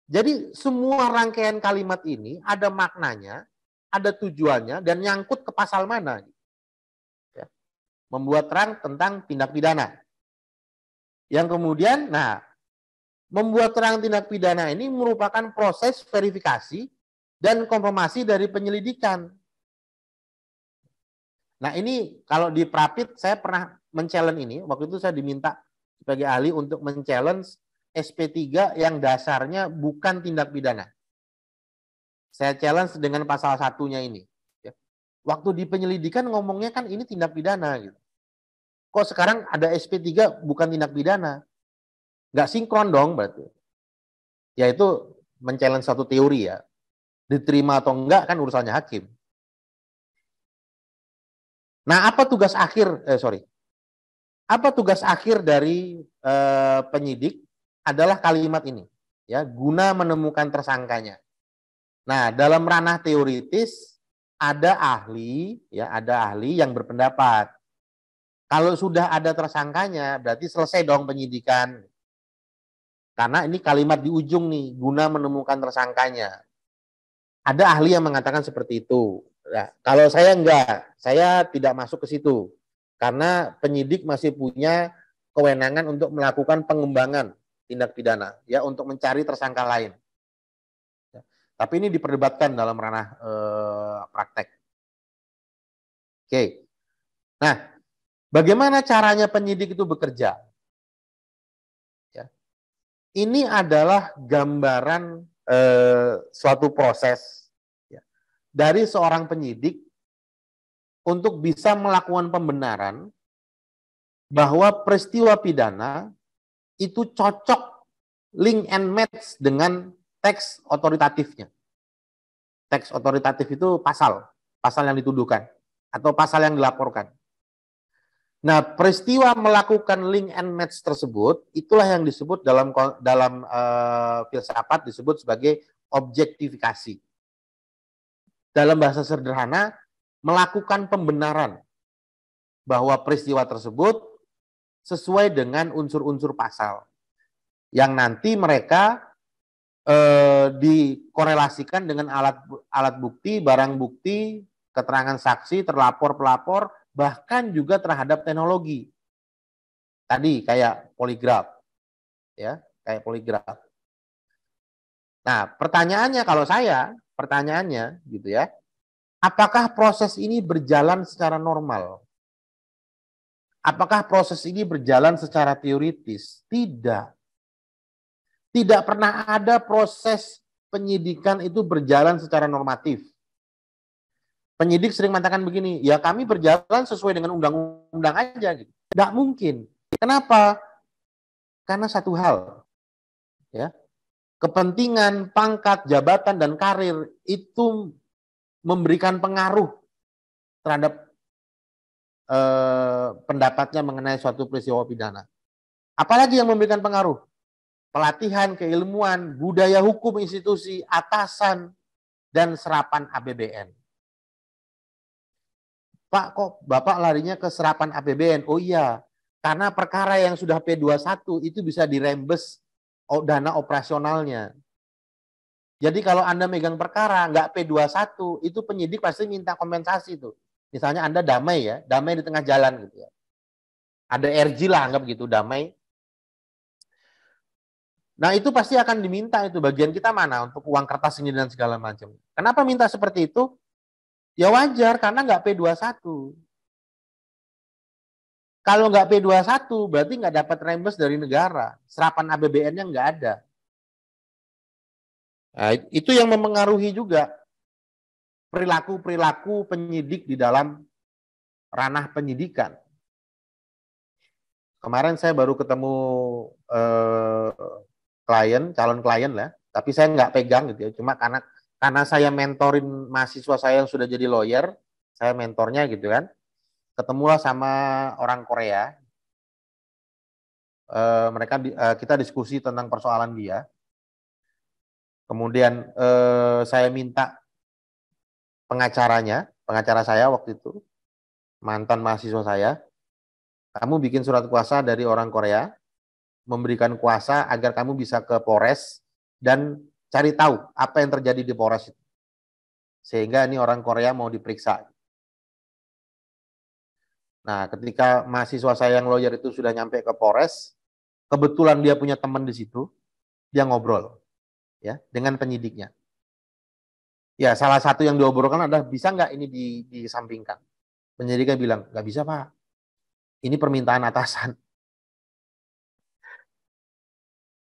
Jadi semua rangkaian kalimat ini ada maknanya, ada tujuannya, dan nyangkut ke pasal mana. Ya. Membuat terang tentang tindak pidana. Yang kemudian, membuat terang tindak pidana ini merupakan proses verifikasi dan konfirmasi dari penyelidikan. Nah ini kalau di Prapit saya pernah men-challenge ini, waktu itu saya diminta sebagai ahli untuk men-challenge SP3 yang dasarnya bukan tindak pidana. Saya challenge dengan pasal satunya ini. Waktu di penyelidikan ngomongnya kan ini tindak pidana. Gitu. Kok sekarang ada SP3 bukan tindak pidana? Nggak sinkron dong berarti. Ya itu men-challenge satu teori ya. Diterima atau enggak kan urusannya hakim. Nah apa tugas akhir, Apa tugas akhir dari penyidik adalah kalimat ini, ya, guna menemukan tersangkanya. Nah, dalam ranah teoritis ada ahli, ya, ada ahli yang berpendapat kalau sudah ada tersangkanya berarti selesai dong penyidikan. Karena ini kalimat di ujung nih, guna menemukan tersangkanya. Ada ahli yang mengatakan seperti itu. Nah, kalau saya enggak, saya tidak masuk ke situ. Karena penyidik masih punya kewenangan untuk melakukan pengembangan tindak pidana, ya, untuk mencari tersangka lain. Ya. Tapi ini diperdebatkan dalam ranah praktek. Oke. Nah, bagaimana caranya penyidik itu bekerja? Ya. Ini adalah gambaran suatu proses, ya, dari seorang penyidik untuk bisa melakukan pembenaran bahwa peristiwa pidana itu cocok link and match dengan teks otoritatifnya. Teks otoritatif itu pasal yang dituduhkan atau pasal yang dilaporkan. Nah, peristiwa melakukan link and match tersebut itulah yang disebut dalam filsafat disebut sebagai objektifikasi. Dalam bahasa sederhana, melakukan pembenaran bahwa peristiwa tersebut sesuai dengan unsur-unsur pasal yang nanti mereka dikorelasikan dengan alat bukti, barang bukti, keterangan saksi, terlapor, pelapor, bahkan juga terhadap teknologi. Tadi kayak poligraf, ya, kayak poligraf. Nah, pertanyaannya gitu ya, apakah proses ini berjalan secara normal? Apakah proses ini berjalan secara teoritis? Tidak. Tidak pernah ada proses penyidikan itu berjalan secara normatif. Penyidik sering mengatakan begini, ya kami berjalan sesuai dengan undang-undang aja. Gitu. Tidak mungkin. Kenapa? Karena satu hal, ya, kepentingan, pangkat, jabatan, dan karir itu memberikan pengaruh terhadap pendapatnya mengenai suatu peristiwa pidana. Apalagi yang memberikan pengaruh? Pelatihan, keilmuan, budaya hukum institusi, atasan, dan serapan APBN. Pak, kok Bapak larinya ke serapan APBN? Oh iya, karena perkara yang sudah P21 itu bisa dirembes dana operasionalnya. Jadi kalau Anda megang perkara nggak P21, itu penyidik pasti minta kompensasi tuh. Misalnya Anda damai ya, damai di tengah jalan gitu ya. Ada RG lah, anggap gitu, damai. Nah itu pasti akan diminta itu bagian kita mana untuk uang kertas ini dan segala macam. Kenapa minta seperti itu? Ya wajar karena nggak P21. Kalau nggak P21 berarti nggak dapat rembes dari negara. Serapan APBN-nya nggak ada. Nah, itu yang mempengaruhi juga perilaku-perilaku penyidik di dalam ranah penyidikan. Kemarin saya baru ketemu calon klien lah, tapi saya nggak pegang gitu ya. Cuma karena saya mentorin mahasiswa saya yang sudah jadi lawyer, saya mentornya gitu kan. Ketemulah sama orang Korea. Kita diskusi tentang persoalan dia. Kemudian saya minta pengacara saya waktu itu, mantan mahasiswa saya, kamu bikin surat kuasa dari orang Korea, memberikan kuasa agar kamu bisa ke Polres dan cari tahu apa yang terjadi di Polres itu. Sehingga ini orang Korea mau diperiksa. Nah, ketika mahasiswa saya yang lawyer itu sudah nyampe ke Polres, kebetulan dia punya teman di situ, dia ngobrol ya dengan penyidiknya. Ya, salah satu yang diobrolkan adalah bisa nggak ini disampingkan. Penyidiknya bilang, nggak bisa Pak, ini permintaan atasan.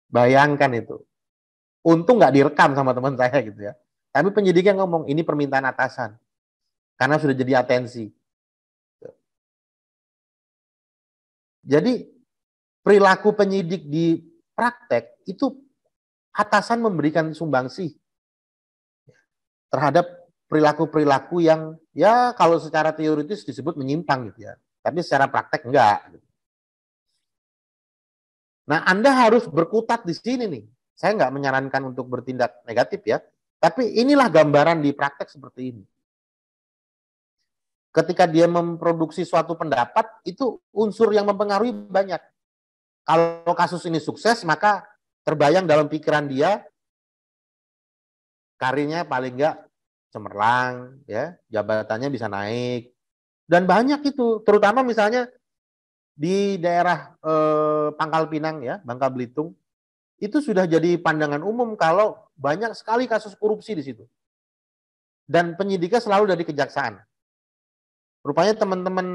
Bayangkan itu. Untung nggak direkam sama teman saya gitu ya. Tapi penyidiknya ngomong, ini permintaan atasan. Karena sudah jadi atensi. Jadi perilaku penyidik di praktek itu atasan memberikan sumbangsih terhadap perilaku-perilaku yang ya kalau secara teoritis disebut menyimpang gitu ya. Tapi secara praktek enggak. Nah, Anda harus berkutat di sini nih. Saya nggak menyarankan untuk bertindak negatif ya, tapi inilah gambaran di praktek seperti ini. Ketika dia memproduksi suatu pendapat, itu unsur yang mempengaruhi banyak. Kalau kasus ini sukses, maka terbayang dalam pikiran dia, karirnya paling nggak cemerlang, ya, jabatannya bisa naik, dan banyak itu, terutama misalnya di daerah Pangkal Pinang ya, Bangka Belitung, itu sudah jadi pandangan umum kalau banyak sekali kasus korupsi di situ. Dan penyidiknya selalu dari kejaksaan. Rupanya teman-teman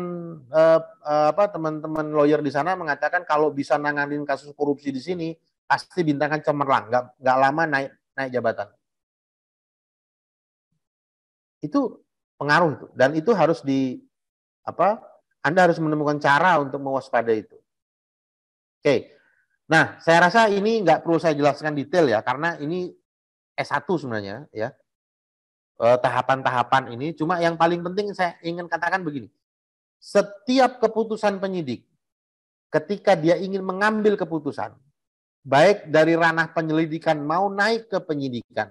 teman-teman lawyer di sana mengatakan kalau bisa nanganin kasus korupsi di sini pasti bintangnya cemerlang, nggak lama naik jabatan. Itu pengaruh itu, dan itu harus Anda harus menemukan cara untuk mewaspadai itu. Oke. Nah, saya rasa ini nggak perlu saya jelaskan detail ya, karena ini S1 sebenarnya ya. Tahapan-tahapan ini, cuma yang paling penting saya ingin katakan begini. Setiap keputusan penyidik, ketika dia ingin mengambil keputusan, baik dari ranah penyelidikan mau naik ke penyidikan,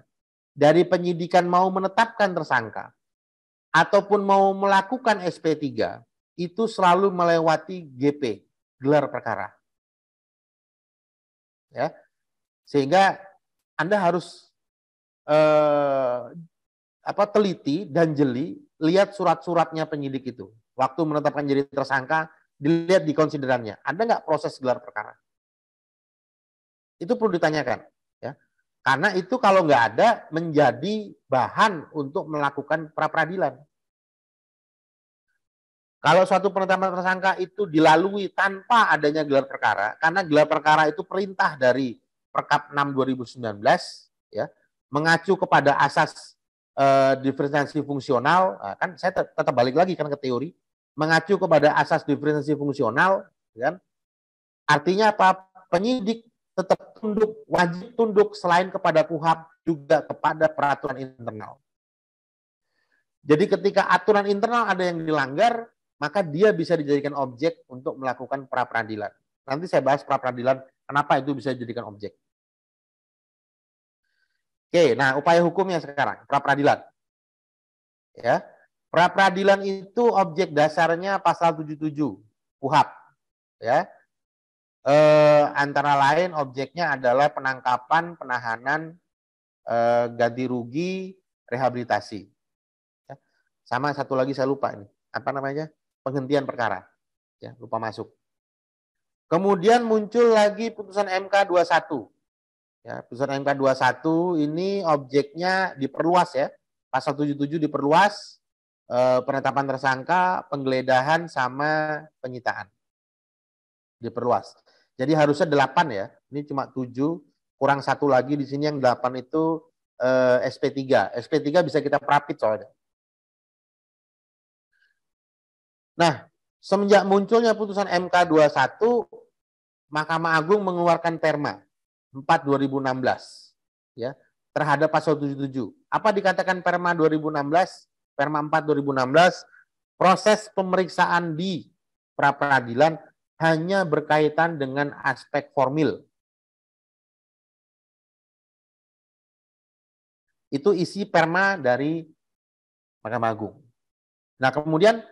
dari penyidikan mau menetapkan tersangka, ataupun mau melakukan SP3, itu selalu melewati GP, gelar perkara. Ya, sehingga Anda harus teliti dan jeli, lihat surat-suratnya penyidik itu. Waktu menetapkan jadi tersangka, dilihat di konsiderannya. Ada nggak proses gelar perkara? Itu perlu ditanyakan. Ya. Karena itu kalau nggak ada, menjadi bahan untuk melakukan pra-peradilan. Kalau suatu penetapan tersangka itu dilalui tanpa adanya gelar perkara, karena gelar perkara itu perintah dari Perkap 6 2019, ya, mengacu kepada asas diferensiasi fungsional, kan saya tetap balik lagi kan ke teori, mengacu kepada asas diferensiasi fungsional, kan? Artinya apa? Penyidik tetap tunduk, wajib tunduk selain kepada KUHP juga kepada peraturan internal. Jadi ketika aturan internal ada yang dilanggar, maka dia bisa dijadikan objek untuk melakukan pra-peradilan. Nanti saya bahas pra-peradilan, kenapa itu bisa dijadikan objek. Oke, nah upaya hukumnya sekarang, pra-peradilan. Ya, pra-peradilan itu objek dasarnya pasal 77 KUHP. Ya, antara lain objeknya adalah penangkapan, penahanan, ganti rugi, rehabilitasi. Ya. Sama satu lagi saya lupa ini, apa namanya? Penghentian perkara. Ya, lupa masuk. Kemudian muncul lagi putusan MK 21. Ya, putusan MK 21 ini objeknya diperluas ya. Pasal 77 diperluas, penetapan tersangka, penggeledahan sama penyitaan. Diperluas. Jadi harusnya 8 ya. Ini cuma 7, kurang satu lagi di sini yang 8 itu SP3. SP3 bisa kita perapit soalnya. Nah, semenjak munculnya putusan MK 21, Mahkamah Agung mengeluarkan Perma 4 2016 ya, terhadap pasal 77. Apa dikatakan Perma 2016? Perma 4 2016, proses pemeriksaan di pra-peradilan hanya berkaitan dengan aspek formil. Itu isi Perma dari Mahkamah Agung. Nah, kemudian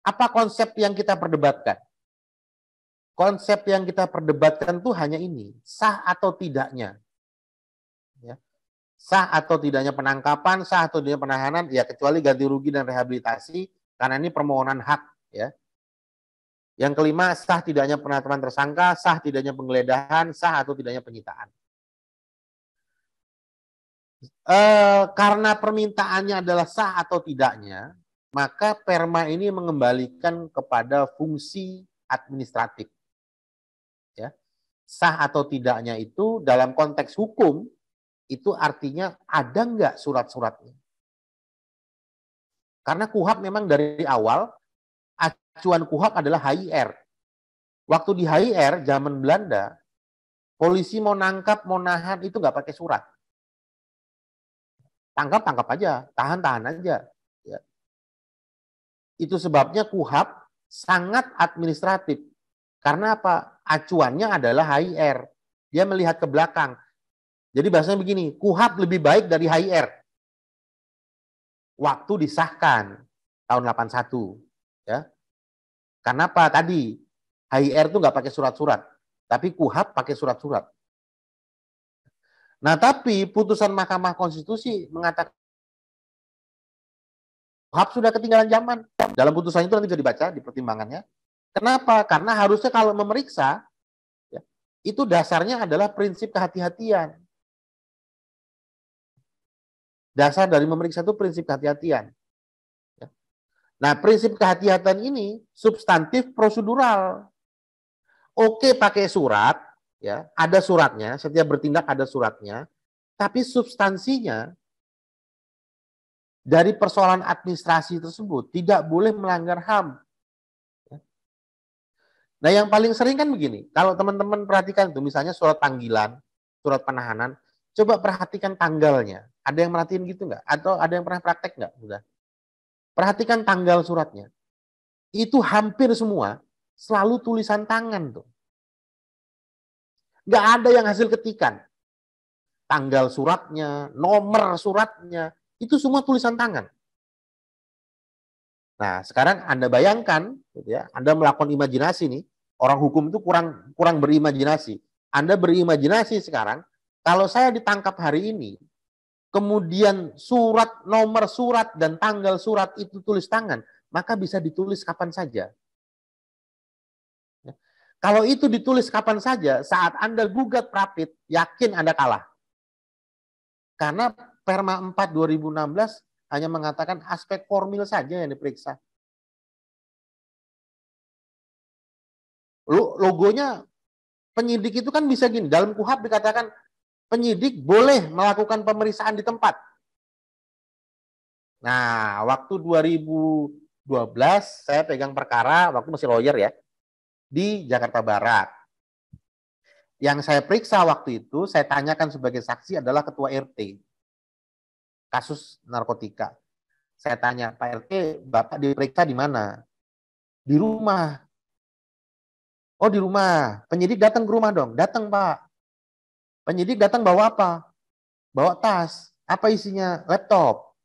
apa konsep yang kita perdebatkan? Konsep yang kita perdebatkan tuh hanya ini, sah atau tidaknya. Ya. Sah atau tidaknya penangkapan, sah atau tidaknya penahanan, ya kecuali ganti rugi dan rehabilitasi, karena ini permohonan hak. Ya. Yang kelima, sah tidaknya penetapan tersangka, sah tidaknya penggeledahan, sah atau tidaknya penyitaan. Karena permintaannya adalah sah atau tidaknya, maka Perma ini mengembalikan kepada fungsi administratif. Ya. Sah atau tidaknya itu dalam konteks hukum, itu artinya ada nggak surat-suratnya. Karena KUHP memang dari awal, acuan KUHP adalah HIR. Waktu di HIR, zaman Belanda, polisi mau nangkap, mau nahan, itu nggak pakai surat. Tangkap aja, tahan aja. Ya. Itu sebabnya KUHP sangat administratif. Karena apa? Acuannya adalah HIR. Dia melihat ke belakang. Jadi bahasanya begini, KUHAP lebih baik dari HIR. Waktu disahkan tahun 81. Ya. Karena apa? Tadi HIR itu nggak pakai surat-surat, tapi KUHAP pakai surat-surat. Nah, tapi putusan Mahkamah Konstitusi mengatakan KUHAP sudah ketinggalan zaman. Dalam putusan itu nanti bisa dibaca di pertimbangannya. Kenapa? Karena harusnya kalau memeriksa, ya, itu dasarnya adalah prinsip kehati-hatian. Dasar dari memeriksa itu prinsip kehati-hatian. Ya. Nah, prinsip kehati-hatian ini substantif prosedural. Oke pakai surat, ya, ada suratnya, setiap bertindak ada suratnya, tapi substansinya dari persoalan administrasi tersebut tidak boleh melanggar HAM. Nah, yang paling sering kan begini, kalau teman-teman perhatikan tuh, misalnya surat panggilan, surat penahanan, coba perhatikan tanggalnya. Ada yang merhatiin gitu nggak? Atau ada yang pernah praktek nggak? Udah. Perhatikan tanggal suratnya. Itu hampir semua selalu tulisan tangan tuh. Nggak ada yang hasil ketikan. Tanggal suratnya, nomor suratnya, itu semua tulisan tangan. Nah, sekarang Anda bayangkan, gitu ya, Anda melakukan imajinasi nih, orang hukum itu kurang berimajinasi. Anda berimajinasi sekarang, kalau saya ditangkap hari ini, kemudian surat, nomor surat, dan tanggal surat itu tulis tangan, maka bisa ditulis kapan saja. Kalau itu ditulis kapan saja, saat Anda gugat Prapit, yakin Anda kalah. Karena Perma 4 2016 hanya mengatakan aspek formil saja yang diperiksa. Logonya penyidik itu kan bisa gini, dalam KUHAP dikatakan penyidik boleh melakukan pemeriksaan di tempat. Nah, waktu 2012 saya pegang perkara, waktu masih lawyer ya, di Jakarta Barat. Yang saya periksa waktu itu, saya tanyakan sebagai saksi adalah ketua RT. Kasus narkotika. Saya tanya, Pak RT, Bapak diperiksa di mana? Di rumah. Oh, di rumah. Penyidik datang ke rumah dong. Datang, Pak. Penyidik datang bawa apa? Bawa tas. Apa isinya? Laptop.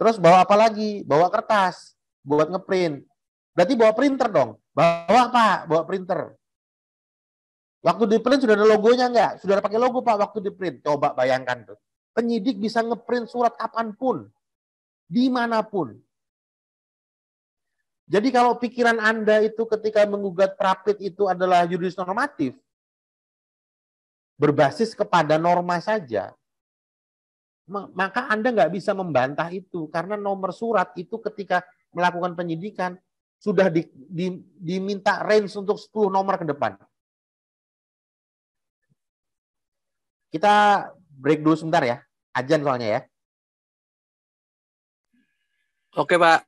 Terus bawa apa lagi? Bawa kertas buat ngeprint. Berarti bawa printer dong. Bawa Pak, bawa printer. Waktu di print sudah ada logonya enggak? Sudah ada pakai logo Pak waktu di print. Coba bayangkan tuh. Penyidik bisa ngeprint surat kapanpun, dimanapun. Jadi kalau pikiran Anda itu ketika menggugat Prapit itu adalah yuridis normatif, berbasis kepada norma saja, maka Anda nggak bisa membantah itu. Karena nomor surat itu ketika melakukan penyidikan, sudah diminta range untuk 10 nomor ke depan. Kita break dulu sebentar ya. Ajan soalnya ya. Oke, Pak.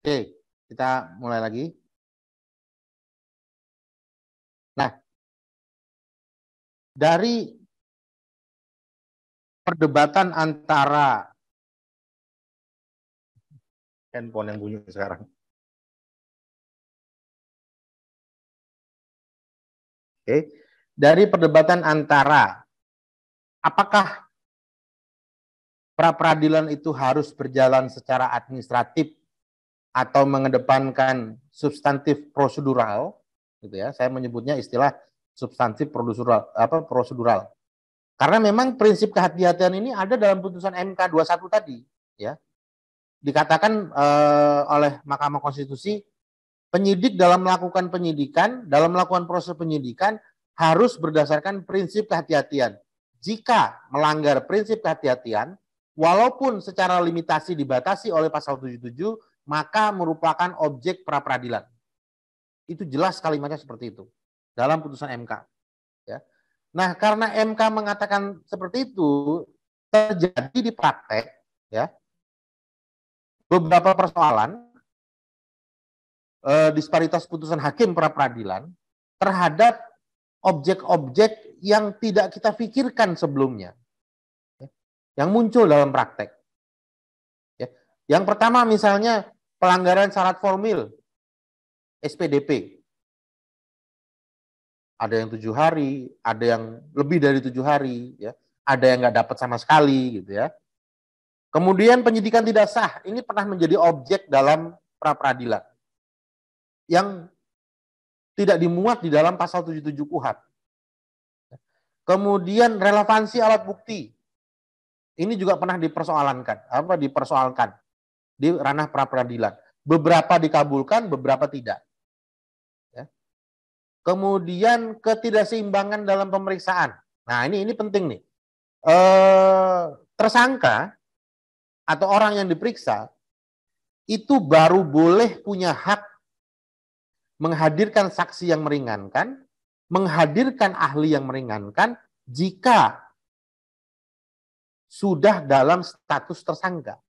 Oke, kita mulai lagi. Nah, dari perdebatan antara handphone yang bunyi sekarang. Oke, dari perdebatan antara apakah pra-peradilan itu harus berjalan secara administratif atau mengedepankan substantif prosedural, gitu ya. Saya menyebutnya istilah substantif prosedural. Karena memang prinsip kehati-hatian ini ada dalam putusan MK 21 tadi, ya. Dikatakan oleh Mahkamah Konstitusi, penyidik dalam melakukan penyidikan, dalam melakukan proses penyidikan harus berdasarkan prinsip kehati-hatian. Jika melanggar prinsip kehati-hatian, walaupun secara limitasi dibatasi oleh pasal 77, maka merupakan objek pra-peradilan. Itu jelas kalimatnya seperti itu dalam putusan MK. Ya. Nah, karena MK mengatakan seperti itu, terjadi di praktek, ya, beberapa persoalan disparitas putusan hakim pra-peradilan terhadap objek-objek yang tidak kita pikirkan sebelumnya, ya, yang muncul dalam praktek. Ya. Yang pertama misalnya pelanggaran syarat formil SPDP. Ada yang 7 hari, ada yang lebih dari 7 hari, ya. Ada yang nggak dapat sama sekali, gitu ya. Kemudian penyidikan tidak sah, ini pernah menjadi objek dalam pra-peradilan yang tidak dimuat di dalam pasal 77 KUHP. Kemudian relevansi alat bukti, ini juga pernah dipersoalkan di ranah pra-peradilan. Beberapa dikabulkan, beberapa tidak. Ya. Kemudian ketidakseimbangan dalam pemeriksaan. Nah, ini penting nih. Tersangka atau orang yang diperiksa itu baru boleh punya hak menghadirkan saksi yang meringankan, menghadirkan ahli yang meringankan jika sudah dalam status tersangka.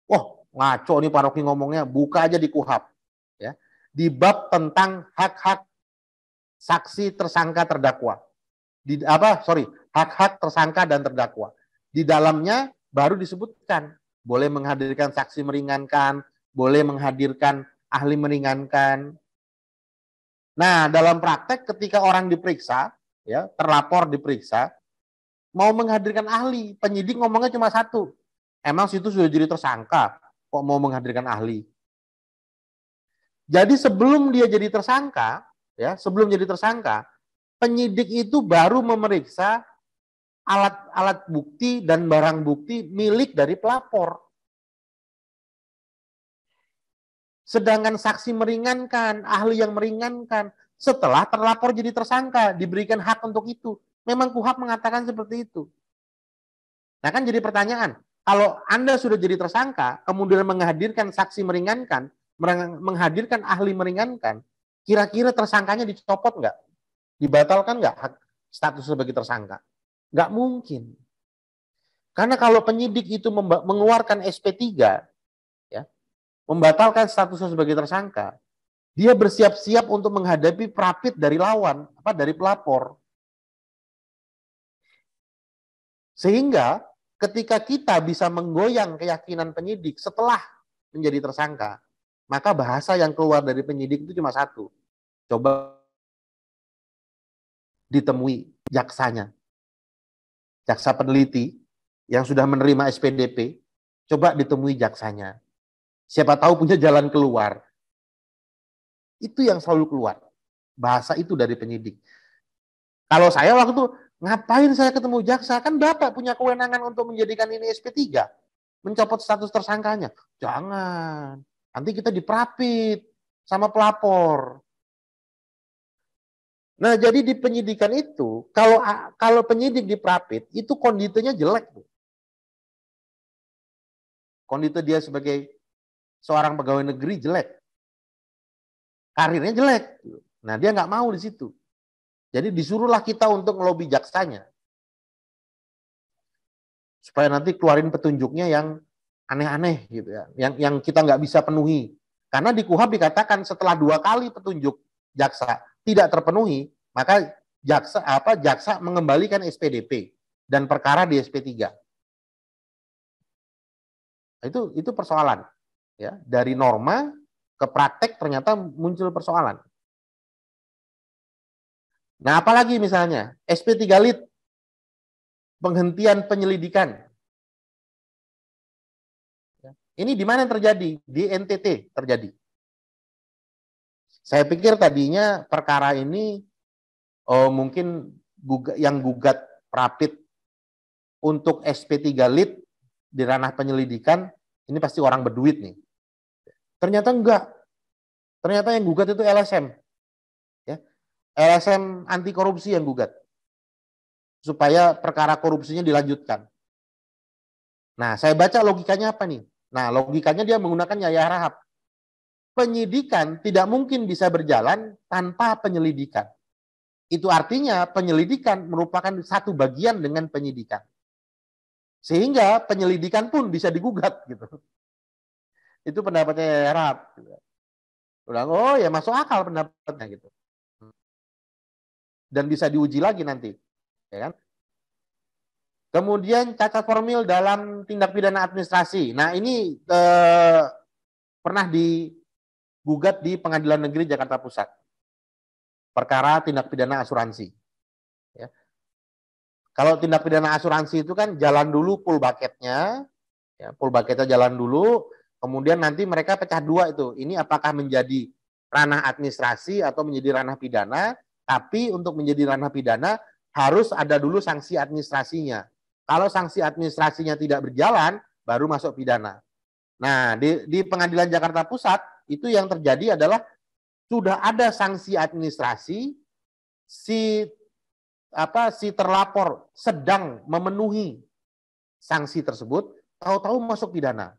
Wah, ngaco nih Pak Rocky ngomongnya, buka aja di KUHP. Ya. Di bab tentang hak-hak saksi tersangka terdakwa. Hak-hak tersangka dan terdakwa. Di dalamnya baru disebutkan boleh menghadirkan saksi meringankan, boleh menghadirkan ahli meringankan. Nah, dalam praktek ketika orang diperiksa, ya, terlapor diperiksa, mau menghadirkan ahli, penyidik ngomongnya cuma satu. Emang situ sudah jadi tersangka, kok mau menghadirkan ahli? Jadi sebelum dia jadi tersangka, ya, sebelum jadi tersangka, penyidik itu baru memeriksa alat bukti dan barang bukti milik dari pelapor. Sedangkan saksi meringankan, ahli yang meringankan, setelah terlapor jadi tersangka, diberikan hak untuk itu. Memang KUHP mengatakan seperti itu. Nah kan jadi pertanyaan, kalau Anda sudah jadi tersangka, kemudian menghadirkan saksi meringankan, menghadirkan ahli meringankan, kira-kira tersangkanya dicopot nggak? Dibatalkan nggak hak status sebagai tersangka? Nggak mungkin. Karena kalau penyidik itu mengeluarkan SP3, ya, membatalkan statusnya sebagai tersangka, dia bersiap-siap untuk menghadapi prapit dari lawan, dari pelapor. Sehingga ketika kita bisa menggoyang keyakinan penyidik setelah menjadi tersangka, maka bahasa yang keluar dari penyidik itu cuma satu. Coba ditemui jaksanya. Jaksa peneliti yang sudah menerima SPDP, coba ditemui jaksanya. Siapa tahu punya jalan keluar. Itu yang selalu keluar. Bahasa itu dari penyidik. Kalau saya waktu itu, ngapain saya ketemu jaksa? Kan Bapak punya kewenangan untuk menjadikan ini SP3. Mencopot status tersangkanya. Jangan. Nanti kita diprapit sama pelapor. Nah, jadi di penyidikan itu, kalau penyidik diprapit, itu konditenya jelek. Kondite dia sebagai seorang pegawai negeri jelek. Karirnya jelek. Nah, dia nggak mau di situ. Jadi disuruhlah kita untuk ngelobi jaksanya. Supaya nanti keluarin petunjuknya yang aneh-aneh gitu ya, yang kita nggak bisa penuhi. Karena di KUHP dikatakan setelah 2 kali petunjuk jaksa tidak terpenuhi, maka jaksa mengembalikan SPDP dan perkara di SP3. Itu persoalan ya, dari norma ke praktek ternyata muncul persoalan. Nah, apalagi misalnya SP3 Lit penghentian penyelidikan. Ini di mana terjadi? Di NTT terjadi. Saya pikir tadinya perkara ini mungkin yang gugat Prapit untuk SP3 Lit di ranah penyelidikan ini pasti orang berduit nih. Ternyata enggak. Ternyata yang gugat itu LSM. Ya. LSM anti korupsi yang gugat. Supaya perkara korupsinya dilanjutkan. Nah, saya baca logikanya apa nih? Nah, logikanya dia menggunakan Yaya Rahab. Penyidikan tidak mungkin bisa berjalan tanpa penyelidikan. Itu artinya penyelidikan merupakan satu bagian dengan penyidikan. Sehingga penyelidikan pun bisa digugat gitu. Itu pendapatnya Yaya Rahab. Udah, oh ya masuk akal pendapatnya gitu. Dan bisa diuji lagi nanti, ya kan? Kemudian cacat formil dalam tindak pidana administrasi. Nah, ini pernah digugat di Pengadilan Negeri Jakarta Pusat. Perkara tindak pidana asuransi. Ya. Kalau tindak pidana asuransi itu kan jalan dulu pool bucketnya, ya, pool bucketnya jalan dulu, kemudian nanti mereka pecah dua itu. Ini apakah menjadi ranah administrasi atau menjadi ranah pidana, tapi untuk menjadi ranah pidana harus ada dulu sanksi administrasinya. Kalau sanksi administrasinya tidak berjalan, baru masuk pidana. Nah, di Pengadilan Jakarta Pusat, itu yang terjadi adalah sudah ada sanksi administrasi, si terlapor sedang memenuhi sanksi tersebut, tahu-tahu masuk pidana.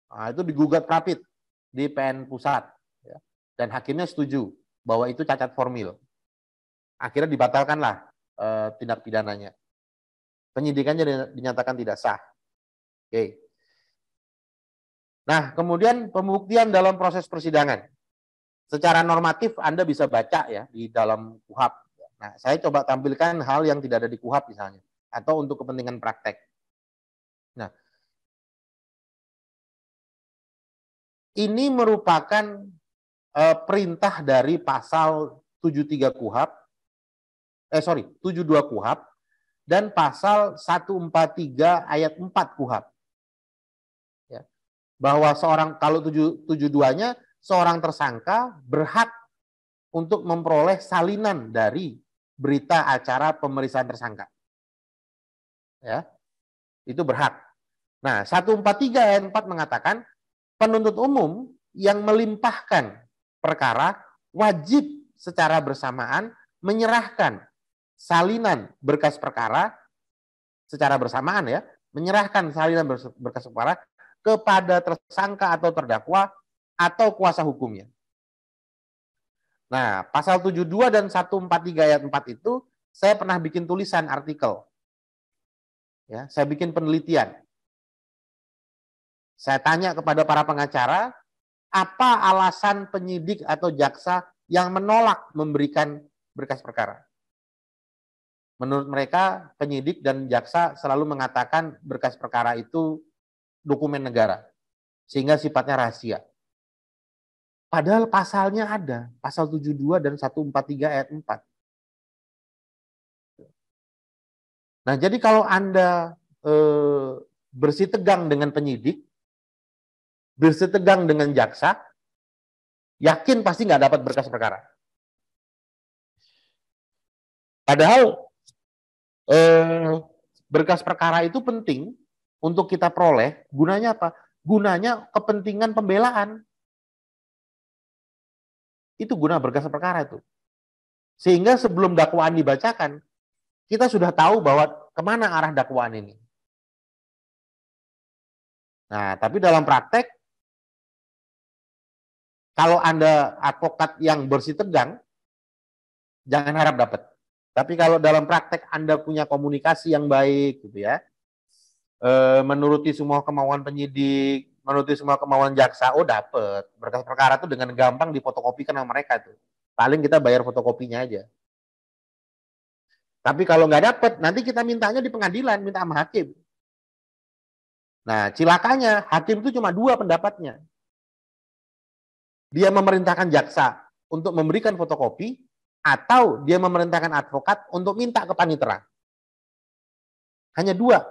Nah, itu digugat Prapit di PN Pusat. Ya. Dan hakimnya setuju bahwa itu cacat formil. Akhirnya dibatalkanlah tindak pidananya. Penyidikannya dinyatakan tidak sah. Oke. Nah, kemudian pembuktian dalam proses persidangan. Secara normatif Anda bisa baca ya di dalam KUHP. Nah, saya coba tampilkan hal yang tidak ada di KUHP misalnya. Atau untuk kepentingan praktek. Nah, ini merupakan perintah dari pasal 73 KUHP, 72 KUHP, dan pasal 143 ayat 4 KUHP. Ya. Bahwa kalau 72-nya, seorang tersangka berhak untuk memperoleh salinan dari berita acara pemeriksaan tersangka. Ya, itu berhak. Nah, 143 ayat 4 mengatakan, penuntut umum yang melimpahkan perkara wajib secara bersamaan menyerahkan salinan berkas perkara secara bersamaan ya, menyerahkan salinan berkas perkara kepada tersangka atau terdakwa atau kuasa hukumnya. Nah, pasal 72 dan 143 ayat 4 itu saya pernah bikin tulisan artikel. Ya, saya bikin penelitian. Saya tanya kepada para pengacara, apa alasan penyidik atau jaksa yang menolak memberikan berkas perkara? Menurut mereka, penyidik dan jaksa selalu mengatakan berkas perkara itu dokumen negara, sehingga sifatnya rahasia. Padahal pasalnya ada, pasal 72 dan 143 ayat 4. Nah, jadi kalau Anda bersih tegang dengan penyidik, bersih tegang dengan jaksa, yakin pasti nggak dapat berkas perkara. Padahal berkas perkara itu penting untuk kita peroleh. Gunanya apa? Gunanya kepentingan pembelaan. Itu guna berkas perkara itu. Sehingga sebelum dakwaan dibacakan, kita sudah tahu bahwa kemana arah dakwaan ini. Nah, tapi dalam praktek, kalau Anda advokat yang bersih tegang, jangan harap dapat. Tapi kalau dalam praktek Anda punya komunikasi yang baik, gitu ya, menuruti semua kemauan penyidik, menuruti semua kemauan jaksa, oh dapat. Berkas perkara itu dengan gampang difotokopikan sama mereka tuh. Paling kita bayar fotokopinya aja. Tapi kalau nggak dapat, nanti kita mintanya di pengadilan, minta sama hakim. Nah, cilakanya hakim itu cuma dua pendapatnya. Dia memerintahkan jaksa untuk memberikan fotokopi, atau dia memerintahkan advokat untuk minta ke panitera. Hanya dua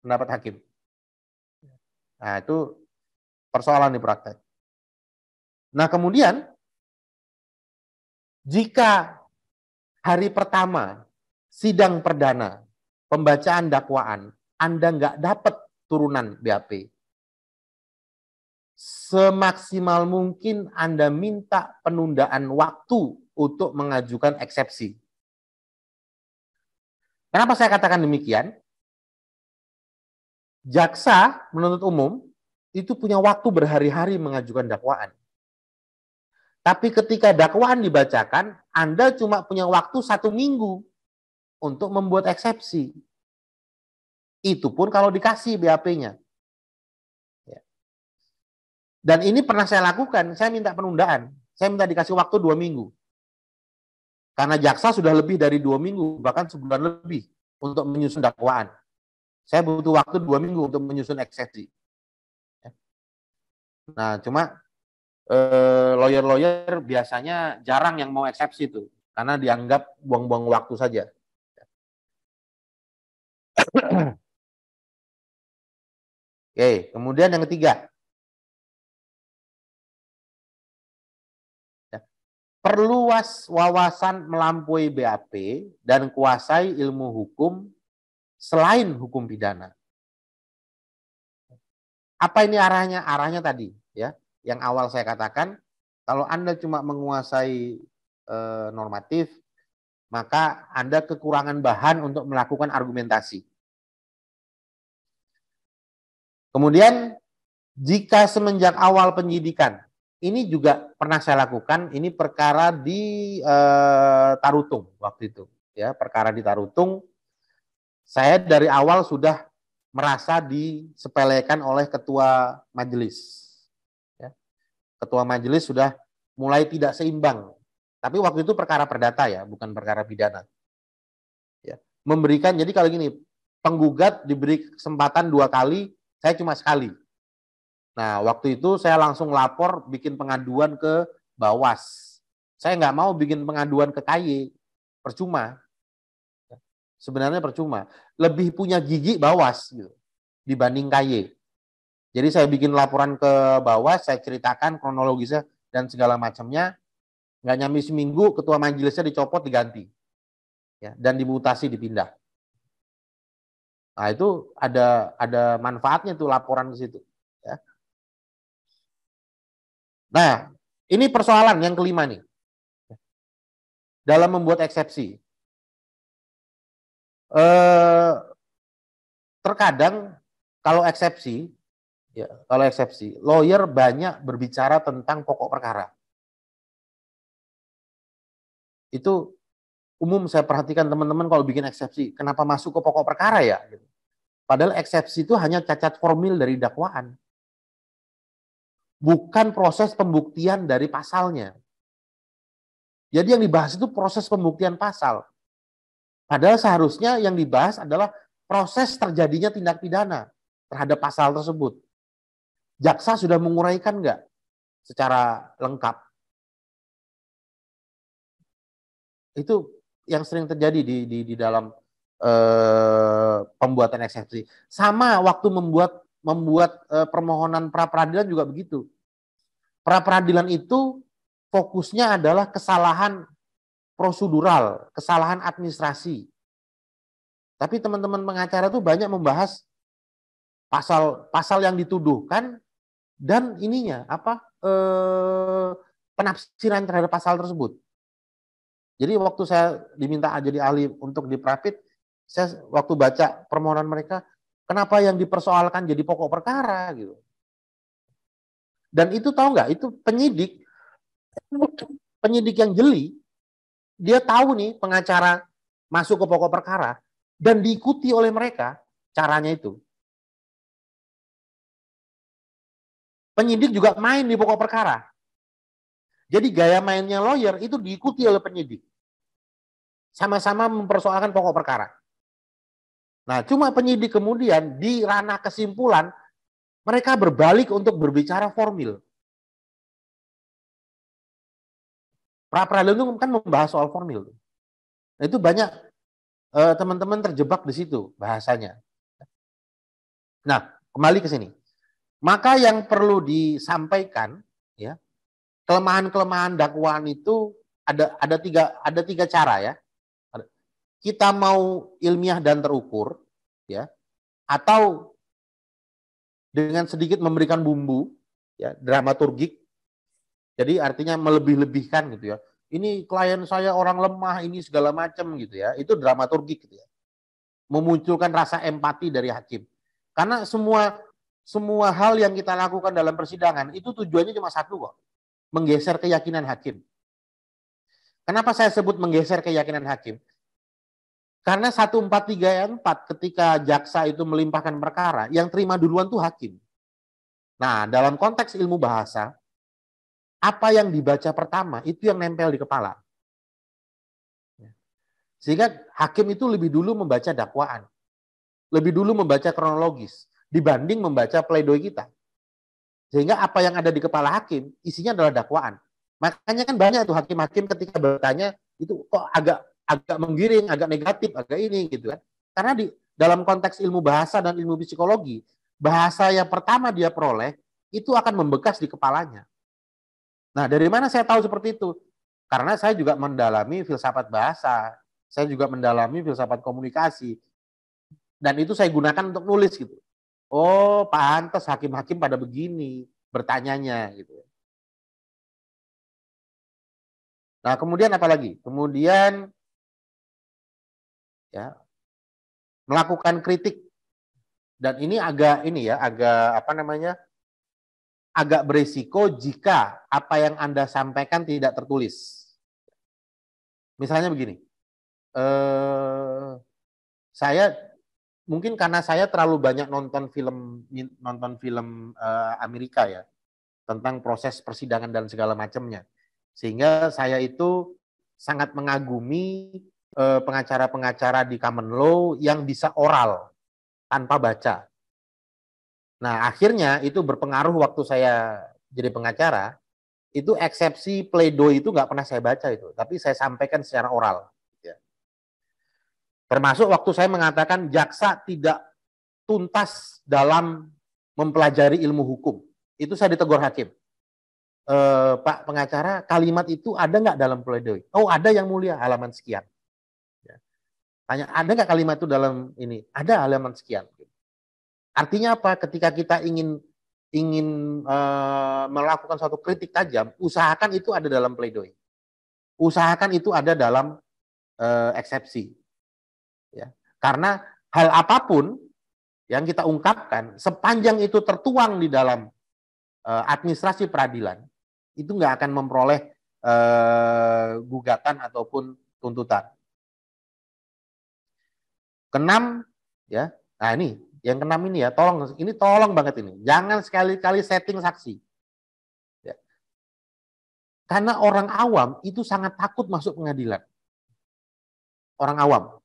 pendapat hakim. Nah, itu persoalan di praktek. Nah, kemudian jika hari pertama sidang perdana pembacaan dakwaan Anda nggak dapat turunan BAP, semaksimal mungkin Anda minta penundaan waktu untuk mengajukan eksepsi. Kenapa saya katakan demikian? Jaksa penuntut umum itu punya waktu berhari-hari mengajukan dakwaan. Tapi ketika dakwaan dibacakan, Anda cuma punya waktu 1 minggu untuk membuat eksepsi. Itu pun kalau dikasih BAP-nya. Dan ini pernah saya lakukan, saya minta penundaan. Saya minta dikasih waktu 2 minggu. Karena jaksa sudah lebih dari 2 minggu, bahkan sebulan lebih untuk menyusun dakwaan. Saya butuh waktu 2 minggu untuk menyusun eksepsi. Nah, cuma lawyer-lawyer biasanya jarang yang mau eksepsi itu. Karena dianggap buang-buang waktu saja. Oke, kemudian yang ketiga. Perluas wawasan melampaui BAP dan kuasai ilmu hukum selain hukum pidana. Apa ini arahnya? Arahnya tadi, ya, yang awal saya katakan, kalau Anda cuma menguasai normatif, maka Anda kekurangan bahan untuk melakukan argumentasi. Kemudian, jika semenjak awal penyidikan, ini juga pernah saya lakukan, ini perkara di Tarutung waktu itu. Ya, perkara di Tarutung, saya dari awal sudah merasa disepelekan oleh ketua majelis. Ya. Ketua majelis sudah mulai tidak seimbang. Tapi waktu itu perkara perdata ya, bukan perkara pidana. Ya. Memberikan, jadi kalau gini, penggugat diberi kesempatan 2 kali, saya cuma sekali. Nah, waktu itu saya langsung lapor bikin pengaduan ke Bawas. Saya nggak mau bikin pengaduan ke KY, percuma. Sebenarnya percuma. Lebih punya gigi Bawas gitu, dibanding KY. Jadi saya bikin laporan ke Bawas, saya ceritakan kronologisnya dan segala macamnya. Nggak nyampe seminggu, ketua majelisnya dicopot, diganti. Ya, dan dimutasi, dipindah. Nah, itu ada manfaatnya tuh laporan ke situ. Ya. Nah, ini persoalan yang kelima nih. Dalam membuat eksepsi. Terkadang kalau eksepsi, lawyer banyak berbicara tentang pokok perkara. Itu umum saya perhatikan teman-teman kalau bikin eksepsi, kenapa masuk ke pokok perkara ya? Padahal eksepsi itu hanya cacat formil dari dakwaan. Bukan proses pembuktian dari pasalnya. Jadi yang dibahas itu proses pembuktian pasal. Padahal seharusnya yang dibahas adalah proses terjadinya tindak pidana terhadap pasal tersebut. Jaksa sudah menguraikan nggak secara lengkap? Itu yang sering terjadi di dalam pembuatan eksepsi. Sama waktu membuat permohonan pra peradilan juga begitu. Pra peradilan itu fokusnya adalah kesalahan prosedural, kesalahan administrasi. Tapi teman-teman pengacara tuh banyak membahas pasal yang dituduhkan dan ininya penafsiran terhadap pasal tersebut. Jadi waktu saya diminta jadi ahli untuk di Prapit, saya waktu baca permohonan mereka, kenapa yang dipersoalkan jadi pokok perkara gitu. Dan itu tahu nggak? Itu penyidik yang jeli, dia tahu nih pengacara masuk ke pokok perkara dan diikuti oleh mereka caranya itu. penyidik juga main di pokok perkara. Jadi gaya mainnya lawyer itu diikuti oleh penyidik. Sama-sama mempersoalkan pokok perkara. Nah, cuma penyidik kemudian di ranah kesimpulan, mereka berbalik untuk berbicara formil. Pra-peradilan itu kan membahas soal formil. Nah, itu banyak teman-teman terjebak di situ bahasanya. Nah, kembali ke sini. Maka yang perlu disampaikan, ya, kelemahan-kelemahan dakwaan itu ada tiga cara, ya. Kita mau ilmiah dan terukur, ya, atau dengan sedikit memberikan bumbu, ya, dramaturgik. Jadi artinya melebih-lebihkan gitu ya. Ini klien saya orang lemah, ini segala macam gitu ya. Itu dramaturgik gitu ya. Memunculkan rasa empati dari hakim. Karena semua hal yang kita lakukan dalam persidangan itu tujuannya cuma satu kok. Menggeser keyakinan hakim. Kenapa saya sebut menggeser keyakinan hakim? Karena 143 ayat 4 ketika jaksa itu melimpahkan perkara, yang terima duluan tuh hakim. Nah, dalam konteks ilmu bahasa, apa yang dibaca pertama itu yang nempel di kepala. Sehingga hakim itu lebih dulu membaca dakwaan. Lebih dulu membaca kronologis dibanding membaca pledoi kita. Sehingga apa yang ada di kepala hakim isinya adalah dakwaan. Makanya kan banyak tuh hakim-hakim ketika bertanya itu kok agak menggiring, agak negatif, agak ini gitu kan. Karena di dalam konteks ilmu bahasa dan ilmu psikologi, bahasa yang pertama dia peroleh itu akan membekas di kepalanya. Nah, dari mana saya tahu seperti itu? Karena saya juga mendalami filsafat bahasa, saya juga mendalami filsafat komunikasi, dan itu saya gunakan untuk nulis gitu. Oh, pantas hakim-hakim pada begini bertanyanya gitu. Nah, kemudian apa lagi? Kemudian ya melakukan kritik, dan ini agak agak berisiko jika apa yang Anda sampaikan tidak tertulis. Misalnya begini, saya mungkin karena saya terlalu banyak nonton film Amerika ya, tentang proses persidangan dan segala macamnya, sehingga saya itu sangat mengagumi pengacara-pengacara di common law yang bisa oral tanpa baca. Nah, akhirnya itu berpengaruh waktu saya jadi pengacara, itu eksepsi pledoi itu nggak pernah saya baca itu, tapi saya sampaikan secara oral. Termasuk waktu saya mengatakan jaksa tidak tuntas dalam mempelajari ilmu hukum. Itu saya ditegur hakim. Pak pengacara, kalimat itu ada nggak dalam pledoi? Oh, ada yang mulia, halaman sekian. Tanya, ada nggak kalimat itu dalam ini? Ada, halaman sekian. Artinya apa? Ketika kita ingin melakukan suatu kritik tajam, usahakan itu ada dalam pledoi. Usahakan itu ada dalam eksepsi. Ya. Karena hal apapun yang kita ungkapkan, sepanjang itu tertuang di dalam administrasi peradilan, itu nggak akan memperoleh gugatan ataupun tuntutan. Keenam, ya, nah ini yang keenam ini ya, tolong banget ini, jangan sekali-kali setting saksi. Ya. Karena orang awam itu sangat takut masuk pengadilan. Orang awam.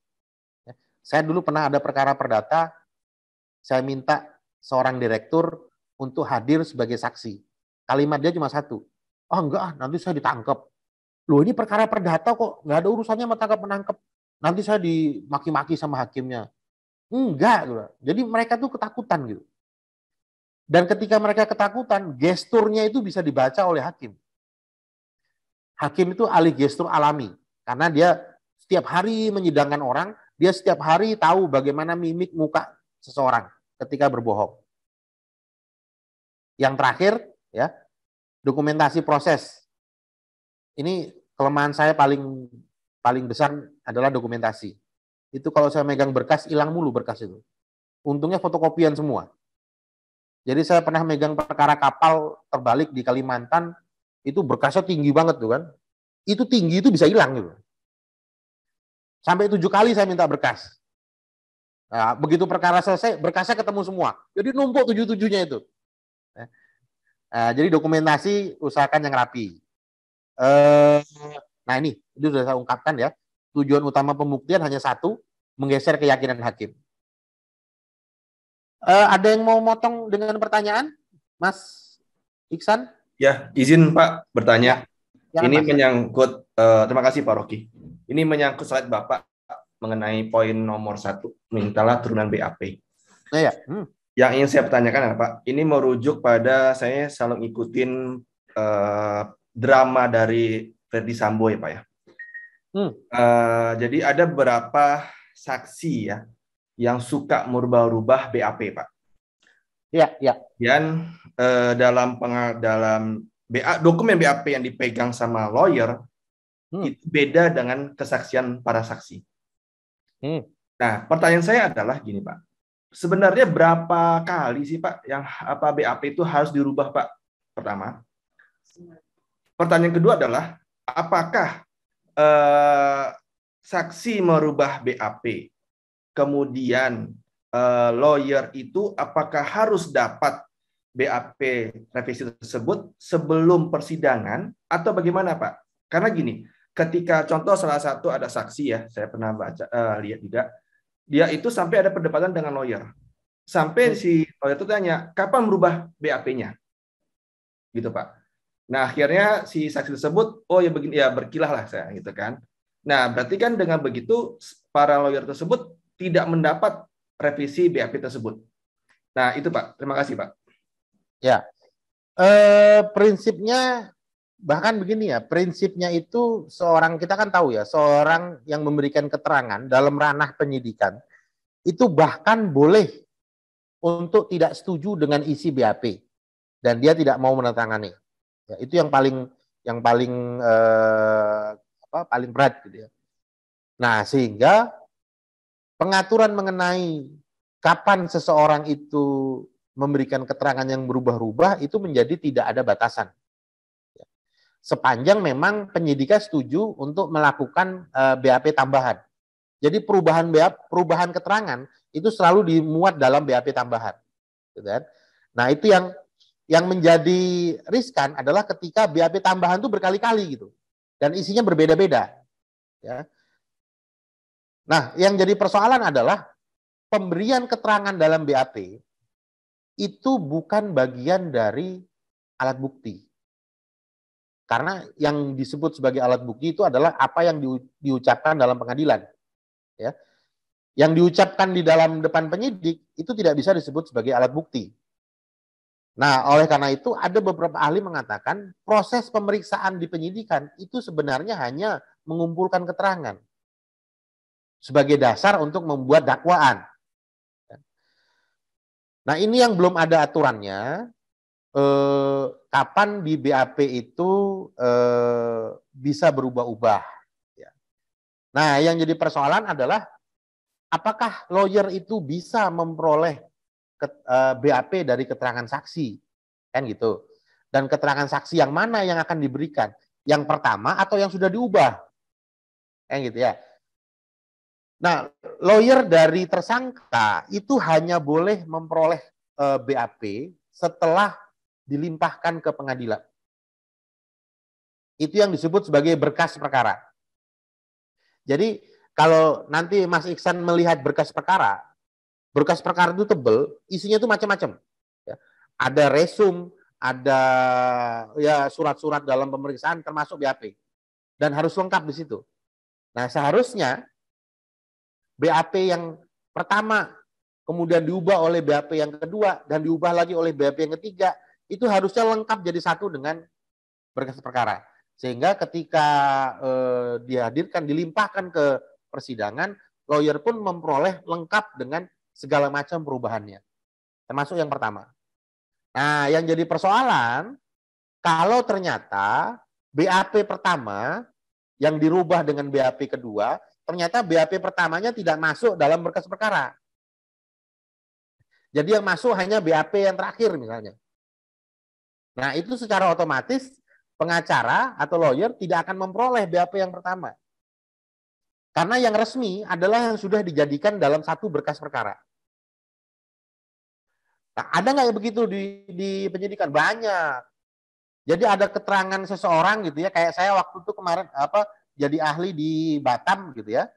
Ya. Saya dulu pernah ada perkara perdata, saya minta seorang direktur untuk hadir sebagai saksi. Kalimat dia cuma satu, oh enggak, nanti saya ditangkap. Loh, ini perkara perdata kok, nggak ada urusannya sama tangkap-menangkap. Nanti saya dimaki-maki sama hakimnya. Enggak, gitu. Jadi mereka tuh ketakutan gitu. Dan ketika mereka ketakutan, gesturnya itu bisa dibaca oleh hakim. Hakim itu ahli gestur alami, karena dia setiap hari menyidangkan orang, dia setiap hari tahu bagaimana mimik muka seseorang ketika berbohong. Yang terakhir, ya, dokumentasi proses. Ini kelemahan saya paling besar adalah dokumentasi. Itu kalau saya megang berkas, hilang mulu berkas itu. Untungnya fotokopian semua. Jadi saya pernah megang perkara kapal terbalik di Kalimantan, itu berkasnya tinggi banget tuh kan. Itu tinggi itu bisa hilang gitu. Sampai 7 kali saya minta berkas. Nah, begitu perkara selesai, berkasnya ketemu semua. Jadi numpuk 7-7-nya itu. Jadi dokumentasi usahakan yang rapi. Nah ini sudah saya ungkapkan ya. Tujuan utama pembuktian hanya satu, menggeser keyakinan hakim. Ada yang mau motong dengan pertanyaan, Mas Iksan? Ya, izin Pak bertanya. Ya, ini Mas. menyangkut, terima kasih Pak Rocky. Ini menyangkut slide Bapak mengenai poin nomor 1, mintalah turunan BAP. Nah, ya. Yang ingin saya pertanyakan adalah Pak, ini merujuk pada saya selalu ngikutin drama dari Ferdy Sambo ya Pak ya. Jadi ada beberapa saksi ya yang suka merubah-rubah BAP Pak. Iya, iya. Dan dalam dokumen BAP yang dipegang sama lawyer itu beda dengan kesaksian para saksi. Nah, pertanyaan saya adalah gini Pak. Sebenarnya berapa kali sih Pak yang BAP itu harus dirubah Pak? Pertama. Pertanyaan kedua adalah apakah saksi merubah BAP, kemudian lawyer itu apakah harus dapat BAP revisi tersebut sebelum persidangan atau bagaimana Pak? Karena gini, ketika contoh salah satu ada saksi ya, saya pernah baca lihat juga, dia itu sampai ada perdebatan dengan lawyer. Sampai si lawyer itu tanya, kapan merubah BAP-nya? Gitu Pak. Nah, akhirnya si saksi tersebut, oh ya begini ya, berkilah lah saya gitu kan. Nah, berarti kan dengan begitu para lawyer tersebut tidak mendapat revisi BAP tersebut. Nah, itu Pak. Terima kasih Pak. Ya. Prinsipnya bahkan begini ya, prinsipnya itu kita kan tahu ya, seorang yang memberikan keterangan dalam ranah penyidikan itu bahkan boleh untuk tidak setuju dengan isi BAP dan dia tidak mau menandatangani. Ya, itu yang paling paling berat gitu ya. Nah, sehingga pengaturan mengenai kapan seseorang itu memberikan keterangan yang berubah-ubah itu menjadi tidak ada batasan. Sepanjang memang penyidikan setuju untuk melakukan BAP tambahan. Jadi perubahan keterangan itu selalu dimuat dalam BAP tambahan. Gitu kan? Nah, itu yang menjadi riskan adalah ketika BAP tambahan itu berkali-kali gitu. Dan isinya berbeda-beda. Ya. Nah, yang jadi persoalan adalah pemberian keterangan dalam BAP itu bukan bagian dari alat bukti. Karena yang disebut sebagai alat bukti itu adalah apa yang diucapkan dalam pengadilan. Ya. Yang diucapkan di dalam depan penyidik itu tidak bisa disebut sebagai alat bukti. Nah, oleh karena itu ada beberapa ahli mengatakan proses pemeriksaan di penyidikan itu sebenarnya hanya mengumpulkan keterangan sebagai dasar untuk membuat dakwaan. Nah, ini yang belum ada aturannya. Kapan di BAP itu bisa berubah-ubah. Nah, yang jadi persoalan adalah apakah lawyer itu bisa memperoleh BAP dari keterangan saksi, kan gitu. Dan keterangan saksi yang mana yang akan diberikan? Yang pertama atau yang sudah diubah? Kan gitu ya. Nah, lawyer dari tersangka itu hanya boleh memperoleh BAP setelah dilimpahkan ke pengadilan. Itu yang disebut sebagai berkas perkara. Jadi kalau nanti Mas Iksan melihat berkas perkara itu tebel, isinya itu macam-macam. Ya. Ada resum, ada ya surat-surat dalam pemeriksaan termasuk BAP. Dan harus lengkap di situ. Nah, seharusnya BAP yang pertama kemudian diubah oleh BAP yang kedua dan diubah lagi oleh BAP yang ketiga, itu harusnya lengkap jadi satu dengan berkas perkara. Sehingga ketika dihadirkan, dilimpahkan ke persidangan, lawyer pun memperoleh lengkap dengan segala macam perubahannya. Termasuk yang pertama. Nah, yang jadi persoalan, kalau ternyata BAP pertama yang dirubah dengan BAP kedua, ternyata BAP pertamanya tidak masuk dalam berkas perkara. Jadi yang masuk hanya BAP yang terakhir misalnya. Nah, itu secara otomatis pengacara atau lawyer tidak akan memperoleh BAP yang pertama. Karena yang resmi adalah yang sudah dijadikan dalam satu berkas perkara. Nah, ada nggak ya begitu di penyidikan? Banyak. Jadi ada keterangan seseorang gitu ya, kayak saya waktu itu kemarin jadi ahli di Batam gitu ya.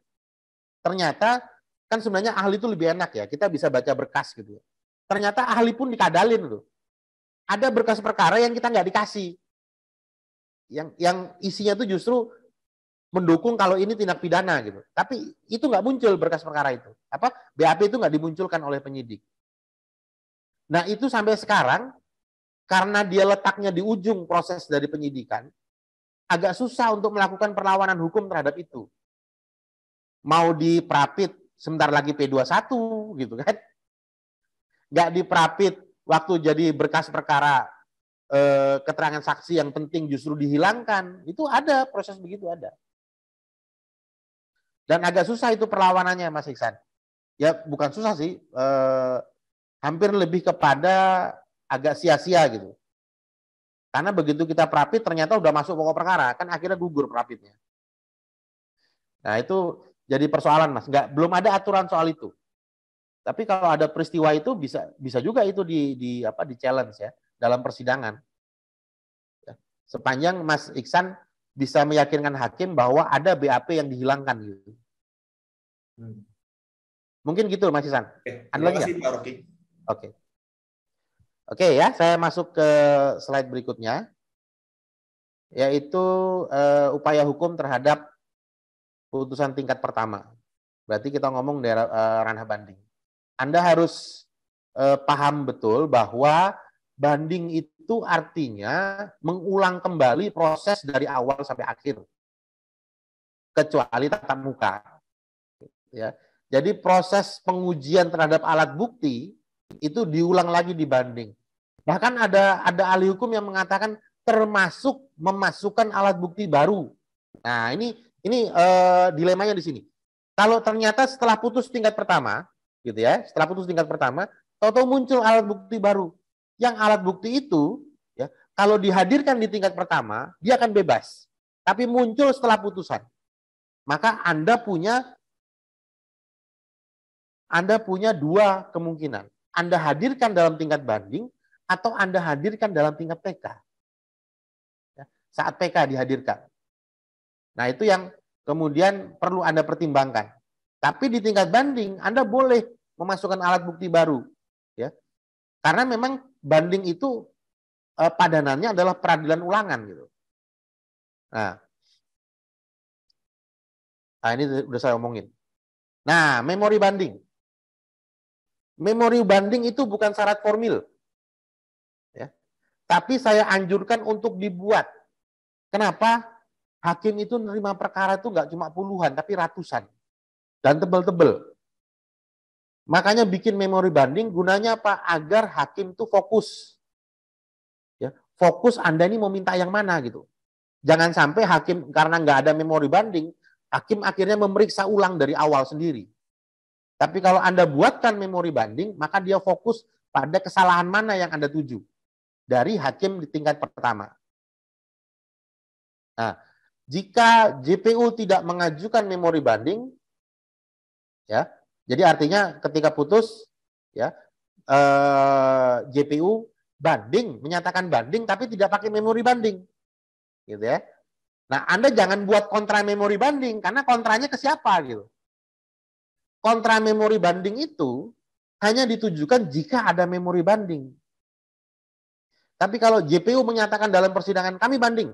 Ternyata kan sebenarnya ahli itu lebih enak ya, kita bisa baca berkas gitu ya. Ternyata ahli pun dikadalin loh. Ada berkas perkara yang kita nggak dikasih. Yang isinya itu justru mendukung kalau ini tindak pidana gitu. Tapi itu nggak muncul berkas perkara itu. BAP itu nggak dimunculkan oleh penyidik. Nah itu sampai sekarang karena dia letaknya di ujung proses dari penyidikan, agak susah untuk melakukan perlawanan hukum terhadap itu. Mau diprapit sebentar lagi P21 gitu kan. Nggak diprapit waktu jadi berkas perkara keterangan saksi yang penting justru dihilangkan. Itu ada proses begitu ada. Dan agak susah itu perlawanannya Mas Iksan. Ya bukan susah sih, hampir lebih kepada agak sia-sia gitu. Karena begitu kita prapit ternyata udah masuk pokok perkara, kan akhirnya gugur prapitnya. Nah itu jadi persoalan Mas, belum ada aturan soal itu. Tapi kalau ada peristiwa itu bisa juga itu di challenge ya dalam persidangan. Ya. Sepanjang Mas Iksan bisa meyakinkan hakim bahwa ada BAP yang dihilangkan gitu. Mungkin gitu Mas Iksan. Terima kasih Pak Rocky. Oke ya, saya masuk ke slide berikutnya, yaitu upaya hukum terhadap putusan tingkat pertama. Berarti kita ngomong daerah ranah banding. Anda harus paham betul bahwa banding itu artinya mengulang kembali proses dari awal sampai akhir, kecuali tatap muka. Ya. Jadi proses pengujian terhadap alat bukti itu diulang lagi di banding. Bahkan ada ahli hukum yang mengatakan termasuk memasukkan alat bukti baru. Nah ini dilemanya di sini. Kalau ternyata setelah putus tingkat pertama, gitu ya, setelah putus tingkat pertama, tahu-tahu muncul alat bukti baru. Yang alat bukti itu, ya, kalau dihadirkan di tingkat pertama, dia akan bebas. Tapi muncul setelah putusan. Maka Anda punya dua kemungkinan. Anda hadirkan dalam tingkat banding, atau Anda hadirkan dalam tingkat PK. Ya, saat PK dihadirkan. Nah itu yang kemudian perlu Anda pertimbangkan. Tapi di tingkat banding, Anda boleh memasukkan alat bukti baru. Ya. Karena memang banding itu padanannya adalah peradilan ulangan. Gitu. Nah ini sudah saya omongin. Nah, memori banding. Memori banding itu bukan syarat formil. Ya. Tapi saya anjurkan untuk dibuat. Kenapa? Hakim itu menerima perkara itu nggak cuma puluhan, tapi ratusan. Dan tebel-tebel. Makanya bikin memori banding gunanya apa? Agar hakim itu fokus. Ya, fokus Anda ini mau minta yang mana gitu. Jangan sampai hakim karena nggak ada memori banding, hakim akhirnya memeriksa ulang dari awal sendiri. Tapi kalau Anda buatkan memori banding, maka dia fokus pada kesalahan mana yang Anda tuju dari hakim di tingkat pertama. Nah, jika JPU tidak mengajukan memori banding, ya, jadi artinya ketika putus, ya, JPU banding, menyatakan banding, tapi tidak pakai memori banding, gitu ya. Nah, Anda jangan buat kontra memori banding, karena kontranya ke siapa, gitu. Kontra memori banding itu hanya ditujukan jika ada memori banding. Tapi kalau JPU menyatakan dalam persidangan kami banding,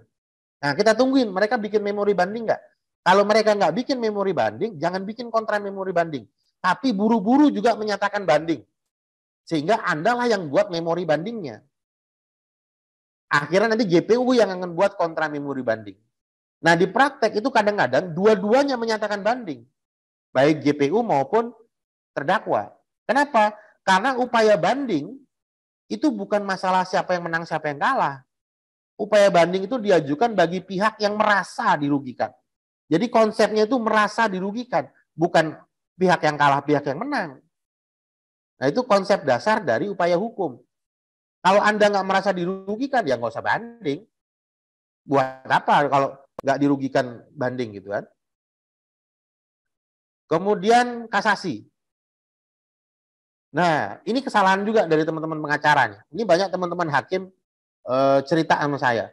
nah kita tungguin mereka bikin memori banding nggak. Kalau mereka nggak bikin memori banding, jangan bikin kontra memori banding. Tapi buru-buru juga menyatakan banding. Sehingga Anda lah yang buat memori bandingnya. Akhirnya nanti JPU yang akan buat kontra memori banding. Nah di praktek itu kadang-kadang dua-duanya menyatakan banding. Baik JPU maupun terdakwa. Kenapa? Karena upaya banding itu bukan masalah siapa yang menang, siapa yang kalah. Upaya banding itu diajukan bagi pihak yang merasa dirugikan. Jadi konsepnya itu merasa dirugikan, bukan pihak yang kalah, pihak yang menang. Nah itu konsep dasar dari upaya hukum. Kalau Anda nggak merasa dirugikan, ya nggak usah banding. Buat apa kalau nggak dirugikan banding gitu kan? Kemudian kasasi. Nah, ini kesalahan juga dari teman-teman pengacara. Ini banyak teman-teman hakim cerita sama saya.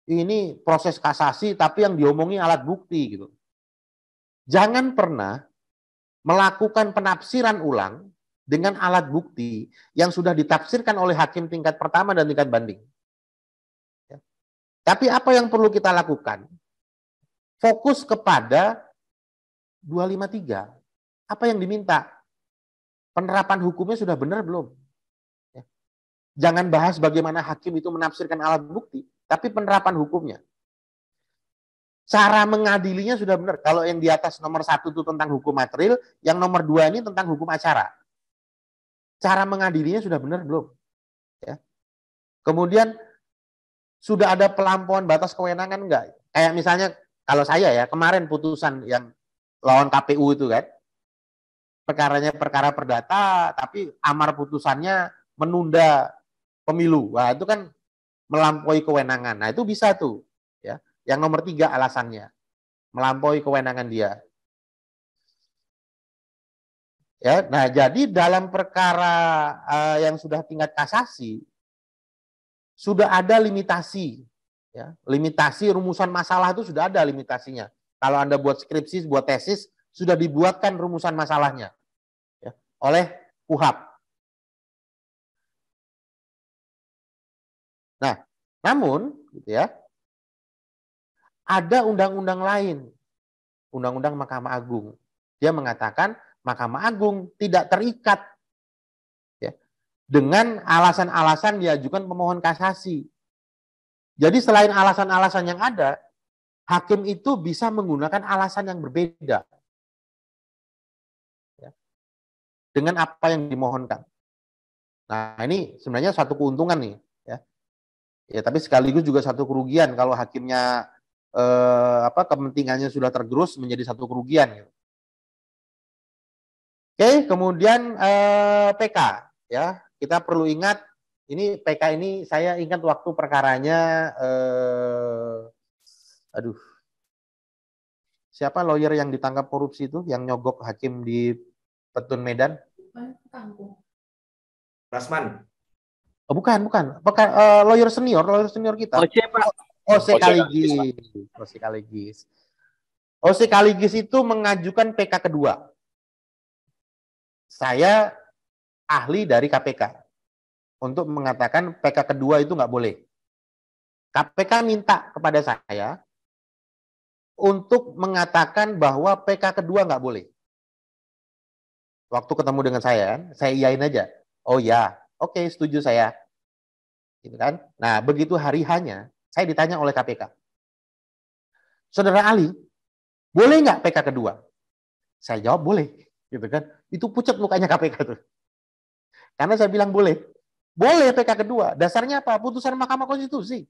Ini proses kasasi tapi yang diomongi alat bukti gitu. Jangan pernah melakukan penafsiran ulang dengan alat bukti yang sudah ditafsirkan oleh hakim tingkat pertama dan tingkat banding. Ya. Tapi apa yang perlu kita lakukan? Fokus kepada 253. Apa yang diminta? Penerapan hukumnya sudah benar belum? Ya. Jangan bahas bagaimana hakim itu menafsirkan alat bukti, tapi penerapan hukumnya. Cara mengadilinya sudah benar. Kalau yang di atas nomor 1 itu tentang hukum material, yang nomor 2 ini tentang hukum acara. Cara mengadilinya sudah benar belum? Ya. Kemudian sudah ada pelampauan batas kewenangan enggak? Kayak misalnya kalau saya ya, kemarin putusan yang lawan KPU itu kan, perkaranya perkara perdata, tapi amar putusannya menunda pemilu. Wah, itu kan melampaui kewenangan. Nah, itu bisa tuh. Ya. Yang nomor 3 alasannya. Melampaui kewenangan dia. Ya, nah jadi dalam perkara yang sudah tingkat kasasi sudah ada limitasi, ya, limitasi rumusan masalah itu sudah ada limitasinya. Kalau Anda buat skripsi, buat tesis, sudah dibuatkan rumusan masalahnya, ya, oleh KUHAP. Nah, namun, gitu ya, ada undang-undang lain, Undang-Undang Mahkamah Agung. Dia mengatakan Mahkamah Agung tidak terikat dengan alasan-alasan diajukan pemohon kasasi. Jadi selain alasan-alasan yang ada, hakim itu bisa menggunakan alasan yang berbeda dengan apa yang dimohonkan. Nah, ini sebenarnya satu keuntungan nih, ya. Ya, tapi sekaligus juga satu kerugian kalau hakimnya kepentingannya sudah tergerus menjadi satu kerugian. Gitu. Oke, kemudian PK, ya. Kita perlu ingat ini PK ini saya ingat waktu perkaranya siapa lawyer yang ditangkap korupsi itu yang nyogok hakim di Petun Medan? Rasman. Oh, bukan. Lawyer senior kita. Oce, Pak. Oce Kaligis. Oce Kaligis itu mengajukan PK kedua. Saya ahli dari KPK untuk mengatakan PK kedua itu nggak boleh. KPK minta kepada saya untuk mengatakan bahwa PK kedua nggak boleh. Waktu ketemu dengan saya iyain aja. Oh ya, oke, setuju saya. Gitu kan? Nah, begitu hari hanya, saya ditanya oleh KPK. Saudara Ali, boleh nggak PK kedua? Saya jawab boleh. Gitu kan? Itu pucat mukanya KPK tuh. Karena saya bilang boleh. Boleh PK kedua. Dasarnya apa? Putusan Mahkamah Konstitusi.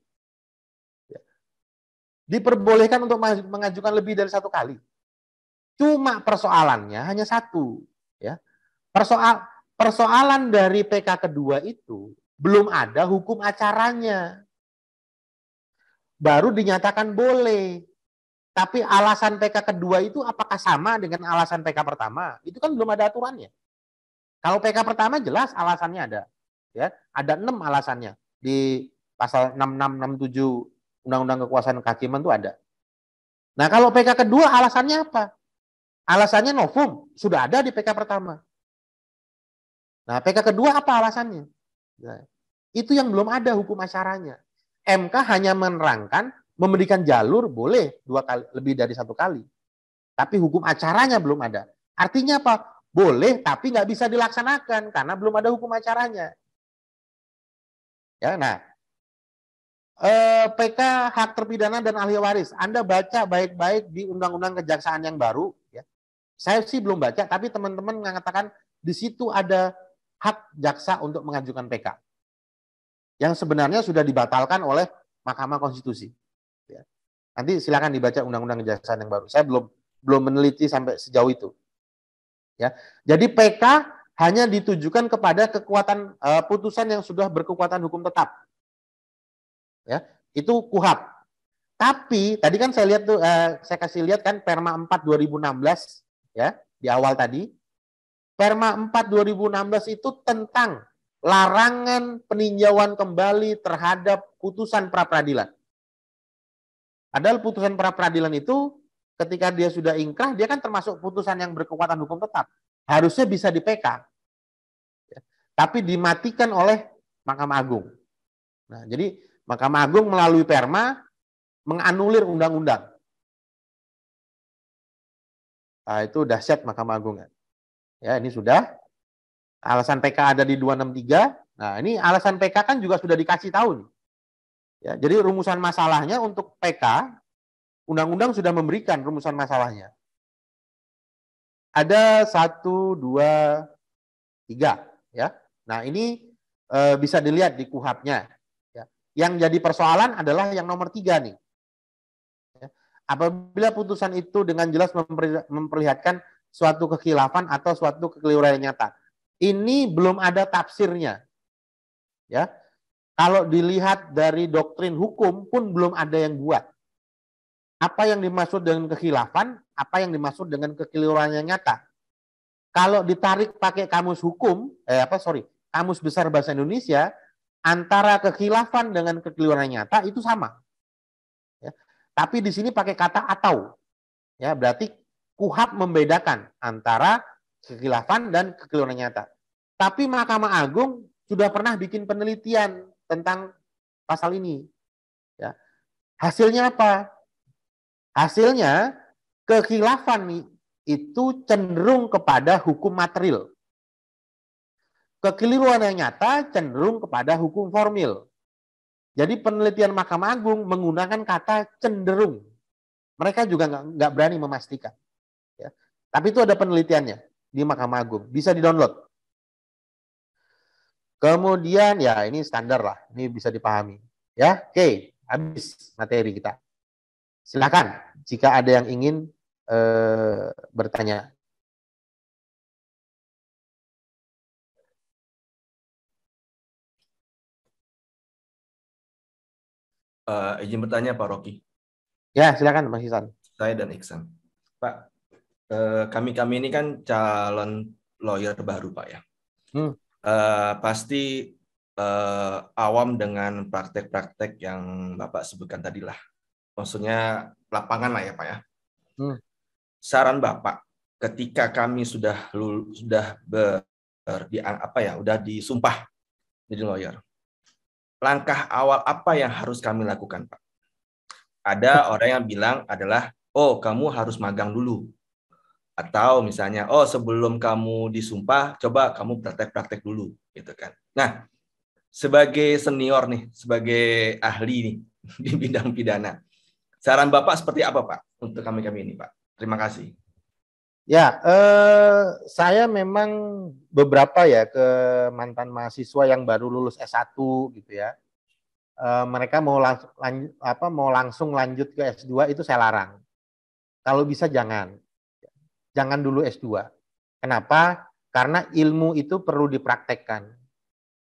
Diperbolehkan untuk mengajukan lebih dari satu kali. Cuma persoalannya hanya satu. Ya. Persoalan dari PK kedua itu belum ada hukum acaranya. Baru dinyatakan boleh. Tapi alasan PK kedua itu apakah sama dengan alasan PK pertama? Itu kan belum ada aturannya. Kalau PK pertama jelas alasannya ada. Ya, ada 6 alasannya. Di pasal 6667 Undang-Undang Kekuasaan Kehakiman itu ada. Nah, kalau PK kedua alasannya apa? Alasannya novum, sudah ada di PK pertama. Nah, PK kedua apa alasannya? Nah, itu yang belum ada hukum acaranya. MK hanya menerangkan memberikan jalur boleh 2 kali, lebih dari 1 kali. Tapi hukum acaranya belum ada. Artinya apa? Boleh, tapi nggak bisa dilaksanakan karena belum ada hukum acaranya. Ya, nah, PK hak terpidana dan ahli waris. Anda baca baik-baik di Undang-Undang Kejaksaan yang baru. Ya. Saya sih belum baca, tapi teman-teman mengatakan di situ ada hak jaksa untuk mengajukan PK. Yang sebenarnya sudah dibatalkan oleh Mahkamah Konstitusi. Ya. Nanti silakan dibaca Undang-Undang Kejaksaan yang baru. Saya belum meneliti sampai sejauh itu. Ya. Jadi PK hanya ditujukan kepada kekuatan putusan yang sudah berkekuatan hukum tetap. Ya, itu KUHAP. Tapi tadi kan saya lihat tuh saya kasih lihat kan Perma 4 2016 ya, di awal tadi. Perma 4 2016 itu tentang larangan peninjauan kembali terhadap putusan pra-peradilan. Padahal putusan pra-peradilan itu ketika dia sudah ingkrah, dia kan termasuk putusan yang berkekuatan hukum tetap. Harusnya bisa di PK. Tapi dimatikan oleh Mahkamah Agung. Nah, jadi Mahkamah Agung melalui Perma menganulir undang-undang. Nah, itu dahsyat Mahkamah Agung. Ya, ini sudah. Alasan PK ada di 263. Nah, ini alasan PK kan juga sudah dikasih tahu nih. Ya, jadi rumusan masalahnya untuk PK, undang-undang sudah memberikan rumusan masalahnya. Ada 1, 2, 3. Ya. Nah, ini bisa dilihat di KUHAP-nya. Ya. Yang jadi persoalan adalah yang nomor 3 nih. Ya. Apabila putusan itu dengan jelas memperlihatkan suatu kekhilafan atau suatu kekeliruan yang nyata. Ini belum ada tafsirnya. Ya. Kalau dilihat dari doktrin hukum pun belum ada yang buat. Apa yang dimaksud dengan kekhilafan, apa yang dimaksud dengan kekeliruan yang nyata. Kalau ditarik pakai kamus hukum, kamus besar bahasa Indonesia, antara kekhilafan dengan kekeliruan yang nyata itu sama. Ya. Tapi di sini pakai kata atau. Ya, berarti KUHAP membedakan antara kekhilafan dan kekeliruan yang nyata. Tapi Mahkamah Agung sudah pernah bikin penelitian tentang pasal ini. Ya. Hasilnya apa? Hasilnya kekhilafan itu cenderung kepada hukum material. Kekeliruan yang nyata cenderung kepada hukum formil. Jadi penelitian Mahkamah Agung menggunakan kata cenderung. Mereka juga nggak berani memastikan. Ya. Tapi itu ada penelitiannya di Mahkamah Agung. Bisa di-download. Kemudian ya ini standar lah. Ini bisa dipahami. Ya, oke. Habis materi kita. Silakan jika ada yang ingin bertanya. Izin bertanya Pak Rocky. Ya, silakan Mas Ihsan. Saya dan Iksan. Pak, kami ini kan calon lawyer baru Pak ya. Pasti awam dengan praktek-praktek yang Bapak sebutkan tadi lah. Maksudnya lapangan lah ya Pak ya. Saran Bapak, ketika kami sudah disumpah jadi lawyer, langkah awal apa yang harus kami lakukan Pak? Ada orang yang bilang adalah, oh kamu harus magang dulu. Atau misalnya, oh sebelum kamu disumpah, coba kamu praktek-praktek dulu. Gitu kan. Nah, sebagai senior nih, sebagai ahli nih di bidang pidana, saran Bapak seperti apa Pak untuk kami ini Pak? Terima kasih. Ya, saya memang beberapa ya ke mantan mahasiswa yang baru lulus S1 gitu ya. Mereka mau langsung lanjut ke S2 itu saya larang. Kalau bisa jangan dulu S2. Kenapa? Karena ilmu itu perlu dipraktekkan.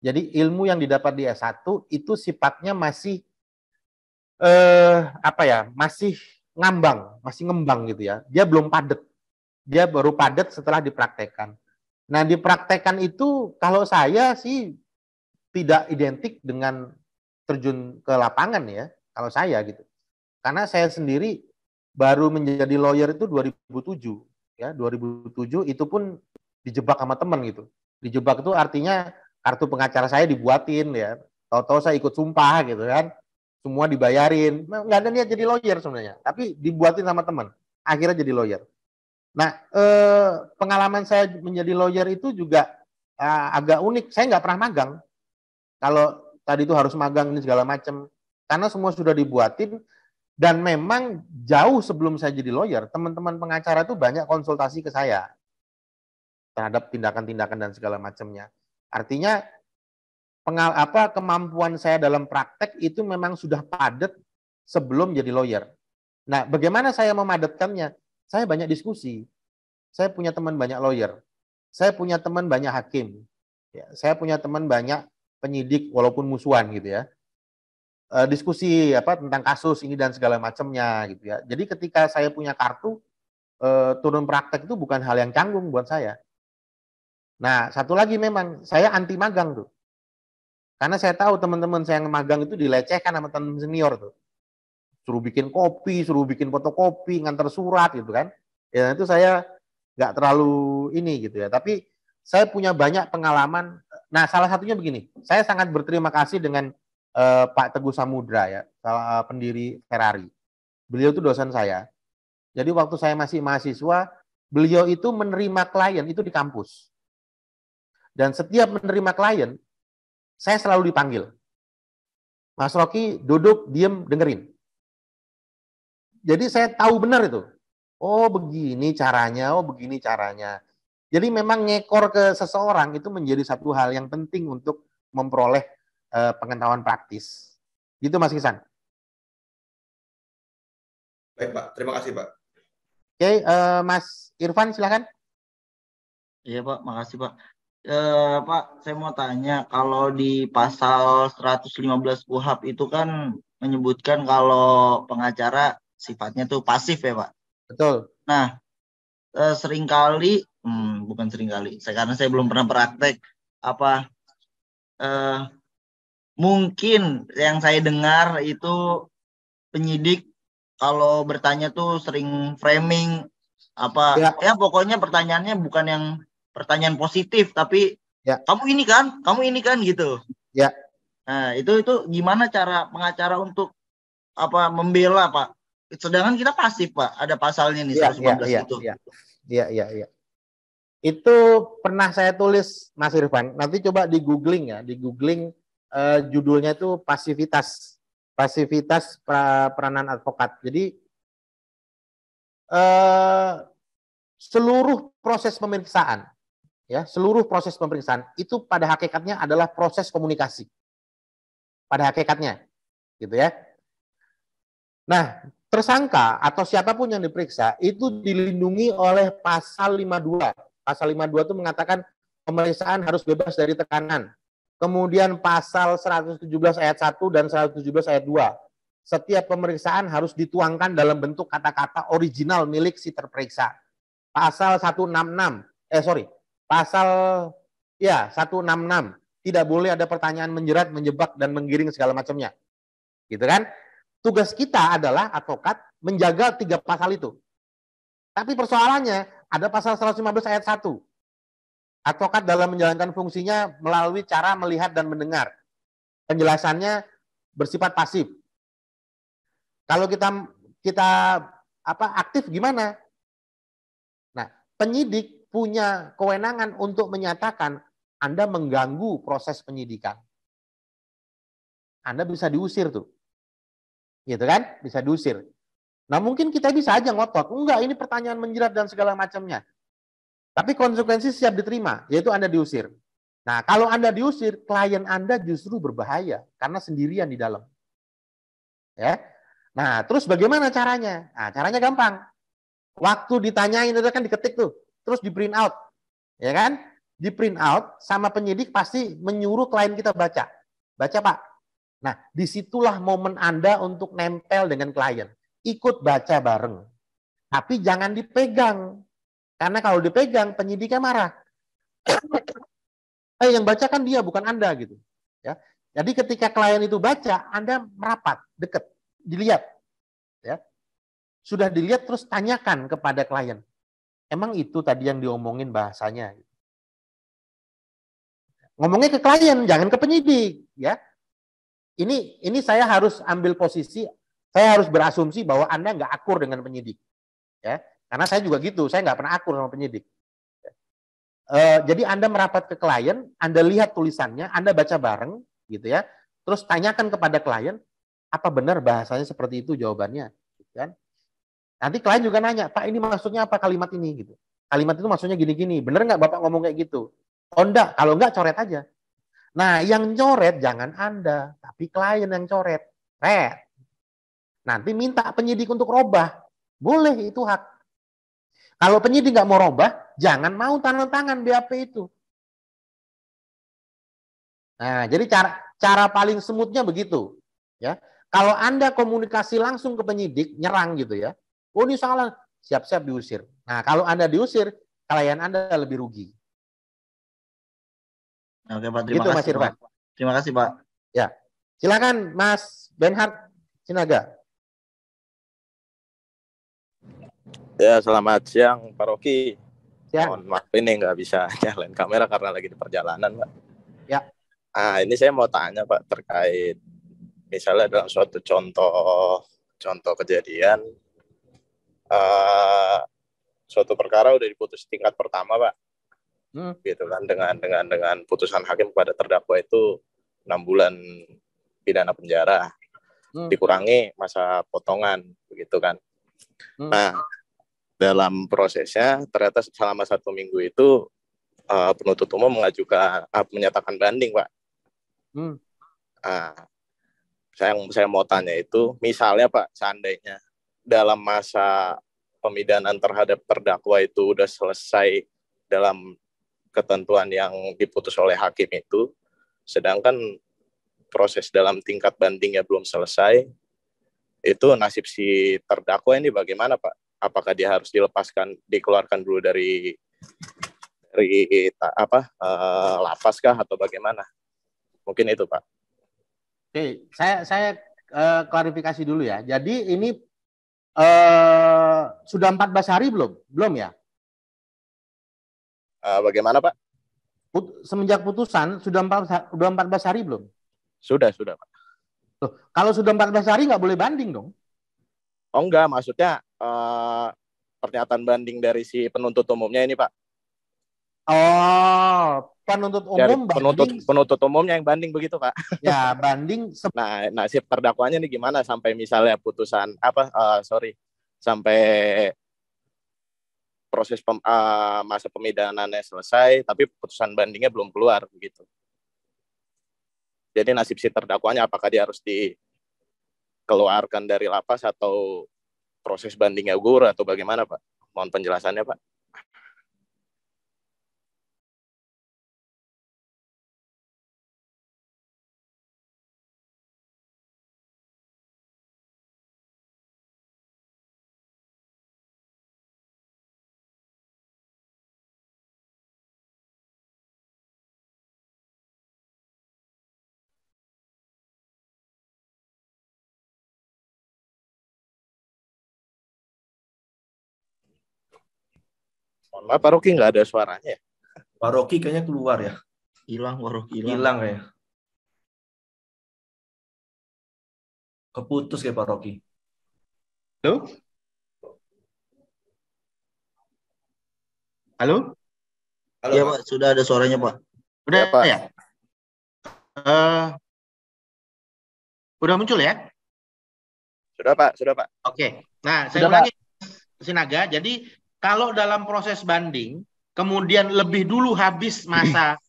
Jadi ilmu yang didapat di S1 itu sifatnya masih masih ngembang gitu ya. Dia belum padat. Dia baru padat setelah dipraktekkan. Nah, dipraktekkan itu kalau saya sih tidak identik dengan terjun ke lapangan ya, kalau saya gitu. Karena saya sendiri baru menjadi lawyer itu 2007 ya, 2007 itu pun dijebak sama teman gitu. Dijebak itu artinya kartu pengacara saya dibuatin ya. Tahu-tahu saya ikut sumpah gitu kan. Semua dibayarin. Nggak ada niat jadi lawyer sebenarnya, tapi dibuatin sama teman. Akhirnya jadi lawyer. Nah, pengalaman saya menjadi lawyer itu juga agak unik. Saya nggak pernah magang. Kalau tadi itu harus magang ini segala macam. Karena semua sudah dibuatin. Dan memang jauh sebelum saya jadi lawyer, teman-teman pengacara itu banyak konsultasi ke saya terhadap tindakan-tindakan dan segala macamnya. Artinya kemampuan saya dalam praktek itu memang sudah padat sebelum jadi lawyer. Nah, bagaimana saya memadatkannya? Saya banyak diskusi. Saya punya teman banyak lawyer. Saya punya teman banyak hakim. Ya, saya punya teman banyak penyidik walaupun musuhan gitu ya. Diskusi tentang kasus ini dan segala macamnya gitu ya. Jadi ketika saya punya kartu turun praktek itu bukan hal yang canggung buat saya. Nah, satu lagi memang saya anti magang tuh. Karena saya tahu teman-teman saya yang magang itu dilecehkan sama teman senior tuh. Suruh bikin kopi, suruh bikin fotokopi, ngantar surat gitu kan. Ya itu saya nggak terlalu ini gitu ya. Tapi saya punya banyak pengalaman. Nah, salah satunya begini. Saya sangat berterima kasih dengan Pak Teguh Samudra ya, salah pendiri Ferrari. Beliau itu dosen saya. Jadi waktu saya masih mahasiswa, beliau itu menerima klien itu di kampus. Dan setiap menerima klien, saya selalu dipanggil. Mas Rocky duduk, diem, dengerin. Jadi saya tahu benar itu. Oh begini caranya, oh begini caranya. Jadi memang ngekor ke seseorang itu menjadi satu hal yang penting untuk memperoleh pengetahuan praktis. Gitu Mas Kisan. Baik Pak, terima kasih Pak. Oke, Mas Irfan silakan. Iya Pak, makasih Pak. Pak, saya mau tanya, kalau di pasal 115 KUHP itu kan menyebutkan kalau pengacara sifatnya tuh pasif ya Pak. Betul. Nah, seringkali, bukan seringkali, karena saya belum pernah praktek, mungkin yang saya dengar itu penyidik kalau bertanya tuh sering framing ya pokoknya pertanyaannya bukan yang pertanyaan positif tapi ya. kamu ini kan gitu. Ya. Nah, itu gimana cara pengacara untuk membela Pak? Sedangkan kita pasif Pak, ada pasalnya nih 115 itu. Iya. Itu pernah saya tulis Mas Irfan. Nanti coba di googling ya, di googling judulnya itu pasivitas peranan advokat. Jadi seluruh proses pemeriksaan itu pada hakikatnya adalah proses komunikasi. Pada hakikatnya, gitu ya. Nah, tersangka atau siapapun yang diperiksa itu dilindungi oleh pasal 52. Pasal 52 itu mengatakan pemeriksaan harus bebas dari tekanan. Kemudian pasal 117 ayat 1 dan 117 ayat 2. Setiap pemeriksaan harus dituangkan dalam bentuk kata-kata original milik si terperiksa. Pasal 166, pasal 166, tidak boleh ada pertanyaan menjerat, menjebak, dan menggiring segala macamnya. Gitu kan? Tugas kita adalah advokat menjaga 3 pasal itu. Tapi persoalannya ada pasal 115 ayat 1. Advokat dalam menjalankan fungsinya melalui cara melihat dan mendengar. Penjelasannya bersifat pasif. Kalau kita aktif gimana? Nah, penyidik punya kewenangan untuk menyatakan Anda mengganggu proses penyidikan. Anda bisa diusir tuh. Gitu kan? Bisa diusir. Nah, mungkin kita bisa aja ngotot. Enggak, ini pertanyaan menjerat dan segala macamnya. Tapi konsekuensi siap diterima, yaitu Anda diusir. Nah, kalau Anda diusir, klien Anda justru berbahaya karena sendirian di dalam. Ya. Nah, terus bagaimana caranya? Nah, caranya gampang. Waktu ditanyain itu kan diketik tuh, terus di print out. Ya kan? Di print out sama penyidik pasti menyuruh klien kita baca. Baca, Pak. Nah, disitulah momen Anda untuk nempel dengan klien. Ikut baca bareng. Tapi jangan dipegang. Karena kalau dipegang, penyidiknya marah. Yang baca kan dia, bukan Anda gitu. Ya. Jadi ketika klien itu baca, Anda merapat, dekat, dilihat. Ya. Sudah dilihat, terus tanyakan kepada klien. Emang itu tadi yang diomongin bahasanya? Ngomongnya ke klien, jangan ke penyidik. Ya. Ini saya harus ambil posisi, saya harus berasumsi bahwa Anda nggak akur dengan penyidik. Ya. Karena saya juga gitu, saya nggak pernah akur sama penyidik. Jadi Anda merapat ke klien, Anda lihat tulisannya, Anda baca bareng, gitu ya. Terus tanyakan kepada klien, apa benar bahasanya seperti itu jawabannya, gitu kan? Nanti klien juga nanya, Pak ini maksudnya apa kalimat ini, gitu. Kalimat itu maksudnya gini-gini, benar nggak Bapak ngomong kayak gitu? Oh enggak, kalau enggak coret aja. Nah yang coret jangan Anda, tapi klien yang coret. Nanti minta penyidik untuk robah, boleh itu hak. Kalau penyidik nggak mau robah, jangan mau tanda tangan BAP itu. Nah, jadi cara paling smoothnya begitu, ya. Kalau Anda komunikasi langsung ke penyidik, nyerang gitu ya. Oh ini salah, siap-siap diusir. Nah, kalau Anda diusir, klien Anda lebih rugi. Oke Pak, Begitu Mas Irfan. Terima kasih Pak. Ya, silakan Mas Benhard Sinaga. Ya, selamat siang Pak Rocky. Siang. Mohon maaf ini nggak bisa nyalain kamera karena lagi di perjalanan, Pak. Ya. Ini saya mau tanya Pak terkait misalnya dalam suatu contoh kejadian suatu perkara udah diputus tingkat pertama, Pak. Gitu kan, dengan putusan hakim kepada terdakwa itu 6 bulan pidana penjara, dikurangi masa potongan, begitu kan. Nah, dalam prosesnya ternyata selama 1 minggu itu penuntut umum menyatakan banding, Pak. Saya mau tanya itu, misalnya Pak, seandainya dalam masa pemidanaan terhadap terdakwa itu udah selesai dalam ketentuan yang diputus oleh hakim itu, sedangkan proses dalam tingkat bandingnya belum selesai, itu nasib si terdakwa ini bagaimana Pak? Apakah dia harus dikeluarkan dulu dari lapas kah atau bagaimana? Mungkin itu Pak. Oke, saya klarifikasi dulu ya. Jadi ini sudah 14 hari belum? Belum ya? Bagaimana Pak? Semenjak putusan sudah 14 hari belum? Sudah Pak. Loh, kalau sudah 14 hari nggak boleh banding dong? Oh enggak, maksudnya pernyataan banding dari si penuntut umumnya ini Pak. Oh, penuntut umum penuntut umumnya yang banding begitu Pak. Ya, banding. Nah, nasib terdakwanya ini gimana sampai misalnya putusan sampai proses masa pemidanannya selesai, tapi putusan bandingnya belum keluar begitu. Jadi nasib si terdakwanya apakah dia harus dikeluarkan dari lapas atau proses bandingnya gugur atau bagaimana Pak? Mohon penjelasannya Pak. Mohon maaf, Pak Rocky nggak ada suaranya ya? Pak Rocky kayaknya keluar ya. Hilang Pak Rocky. Hilang ya. Keputus kayak Pak Rocky. Halo? Halo? Iya Pak, sudah ada suaranya Pak. Udah ya, Pak. Ya? Udah muncul ya? Sudah Pak. Oke. Nah, saya ulangi Sinaga. Jadi kalau dalam proses banding kemudian lebih dulu habis masa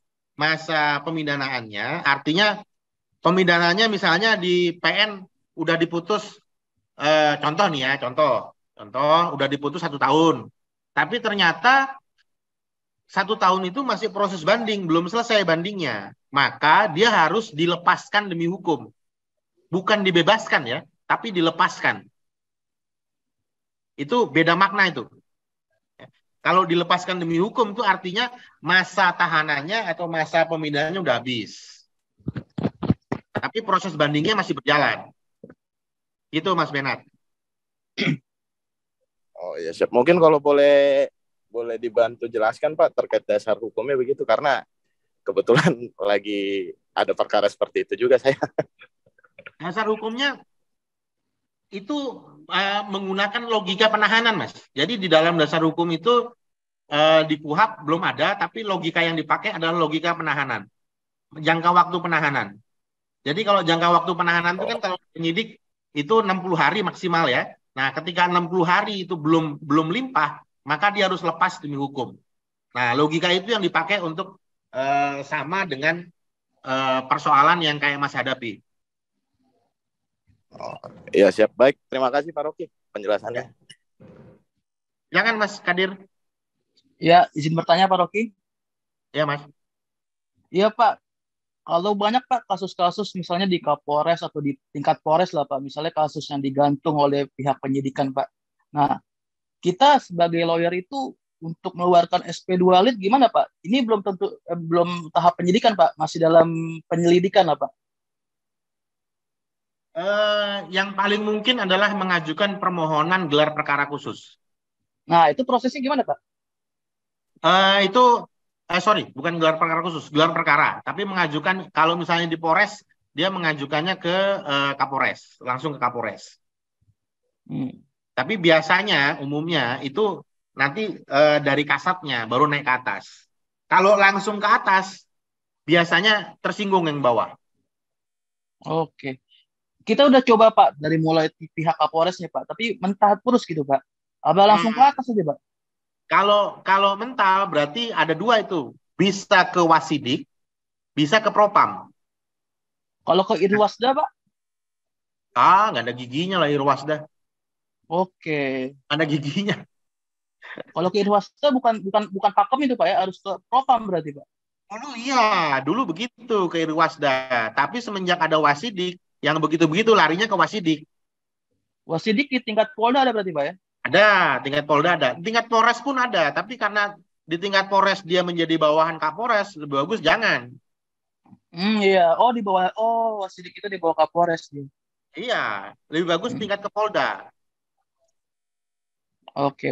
pemidanaannya, artinya pemidanaannya misalnya di PN udah diputus, contoh nih ya, contoh udah diputus 1 tahun, tapi ternyata 1 tahun itu masih proses banding, belum selesai bandingnya, maka dia harus dilepaskan demi hukum, bukan dibebaskan ya, tapi dilepaskan. Itu beda makna itu. Kalau dilepaskan demi hukum itu artinya masa tahanannya atau masa pemindahannya udah habis. Tapi proses bandingnya masih berjalan. Itu Mas Benat. Oh iya siap. Mungkin kalau boleh dibantu jelaskan Pak terkait dasar hukumnya begitu, karena kebetulan lagi ada perkara seperti itu juga saya. Dasar hukumnya itu menggunakan logika penahanan, Mas. Jadi di dalam dasar hukum itu di KUHP belum ada, tapi logika yang dipakai adalah logika penahanan. Jangka waktu penahanan. Jadi kalau jangka waktu penahanan itu kan kalau penyidik itu 60 hari maksimal ya. Nah, ketika 60 hari itu belum limpah, maka dia harus lepas demi hukum. Nah, logika itu yang dipakai untuk sama dengan persoalan yang kayak Mas hadapi. Oh, iya siap. Baik, terima kasih Pak Rocky penjelasannya. Jangan Mas Kadir. Ya, izin bertanya Pak Rocky. Ya Mas. Iya Pak, kalau banyak Pak kasus-kasus misalnya di Kapolres atau di tingkat Polres lah Pak, misalnya kasus yang digantung oleh pihak penyidikan Pak. Nah, kita sebagai lawyer itu untuk mengeluarkan SP2 lead gimana Pak? Ini belum tentu belum tahap penyidikan Pak, masih dalam penyelidikan lah Pak. Yang paling mungkin adalah mengajukan permohonan gelar perkara khusus. Nah, itu prosesnya gimana Pak? Sorry, bukan gelar perkara khusus, gelar perkara. Tapi mengajukan, kalau misalnya di Polres, dia mengajukannya ke Kapolres, langsung ke Kapolres. Tapi biasanya, umumnya, itu nanti dari kasatnya, baru naik ke atas. Kalau langsung ke atas, biasanya tersinggung yang bawah. Oke. Kita udah coba Pak, dari mulai pihak Kapolresnya Pak, tapi mental terus gitu Pak. Apa langsung ke atas aja Pak? Kalau mental berarti ada dua itu, bisa ke Wasidik, bisa ke Propam. Kalau ke Irwasda Pak? Nggak ada giginya lah Irwasda. Oke. Ada giginya. Kalau ke Irwasda bukan pakem itu Pak ya, harus ke Propam berarti Pak. Dulu begitu ke Irwasda. Tapi semenjak ada Wasidik, yang begitu-begitu larinya ke Wasidik. Wasidik di tingkat Polda ada berarti Pak ya? Ada, tingkat Polda ada. Tingkat Polres pun ada, tapi karena di tingkat Polres dia menjadi bawahan Kapolres, lebih bagus jangan. Iya. Oh, Wasidik itu di bawah Kapolres dia. Iya, lebih bagus tingkat ke Polda. Oke.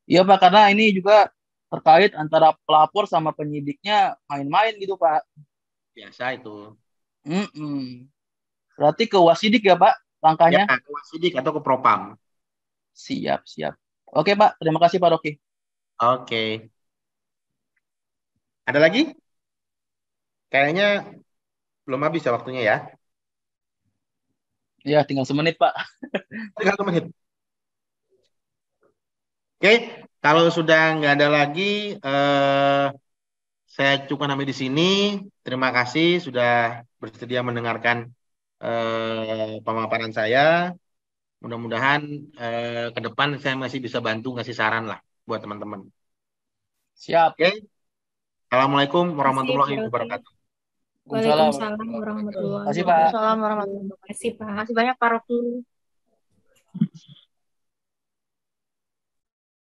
Iya Pak, karena ini juga terkait antara pelapor sama penyidiknya main-main gitu Pak. Biasa itu. Berarti ke Wasidik ya Pak langkahnya? Ya, ke Wasidik atau ke Propam. Siap. Oke Pak, terima kasih Pak Rocky. Oke. Ada lagi? Kayaknya belum habis ya waktunya ya. Ya, tinggal semenit Pak. Tinggal semenit. Oke, kalau sudah nggak ada lagi, saya cukupkan sampai di sini. Terima kasih sudah bersedia mendengarkan pemaparan saya. Mudah-mudahan ke depan saya masih bisa bantu ngasih saran lah buat teman-teman. Siap. Oke. Assalamualaikum warahmatullahi wabarakatuh. Waalaikumsalam warahmatullahi wabarakatuh. Terima kasih Pak. Waalaikumsalam warahmatullahi wabarakatuh. Terima kasih banyak Pak Rocky.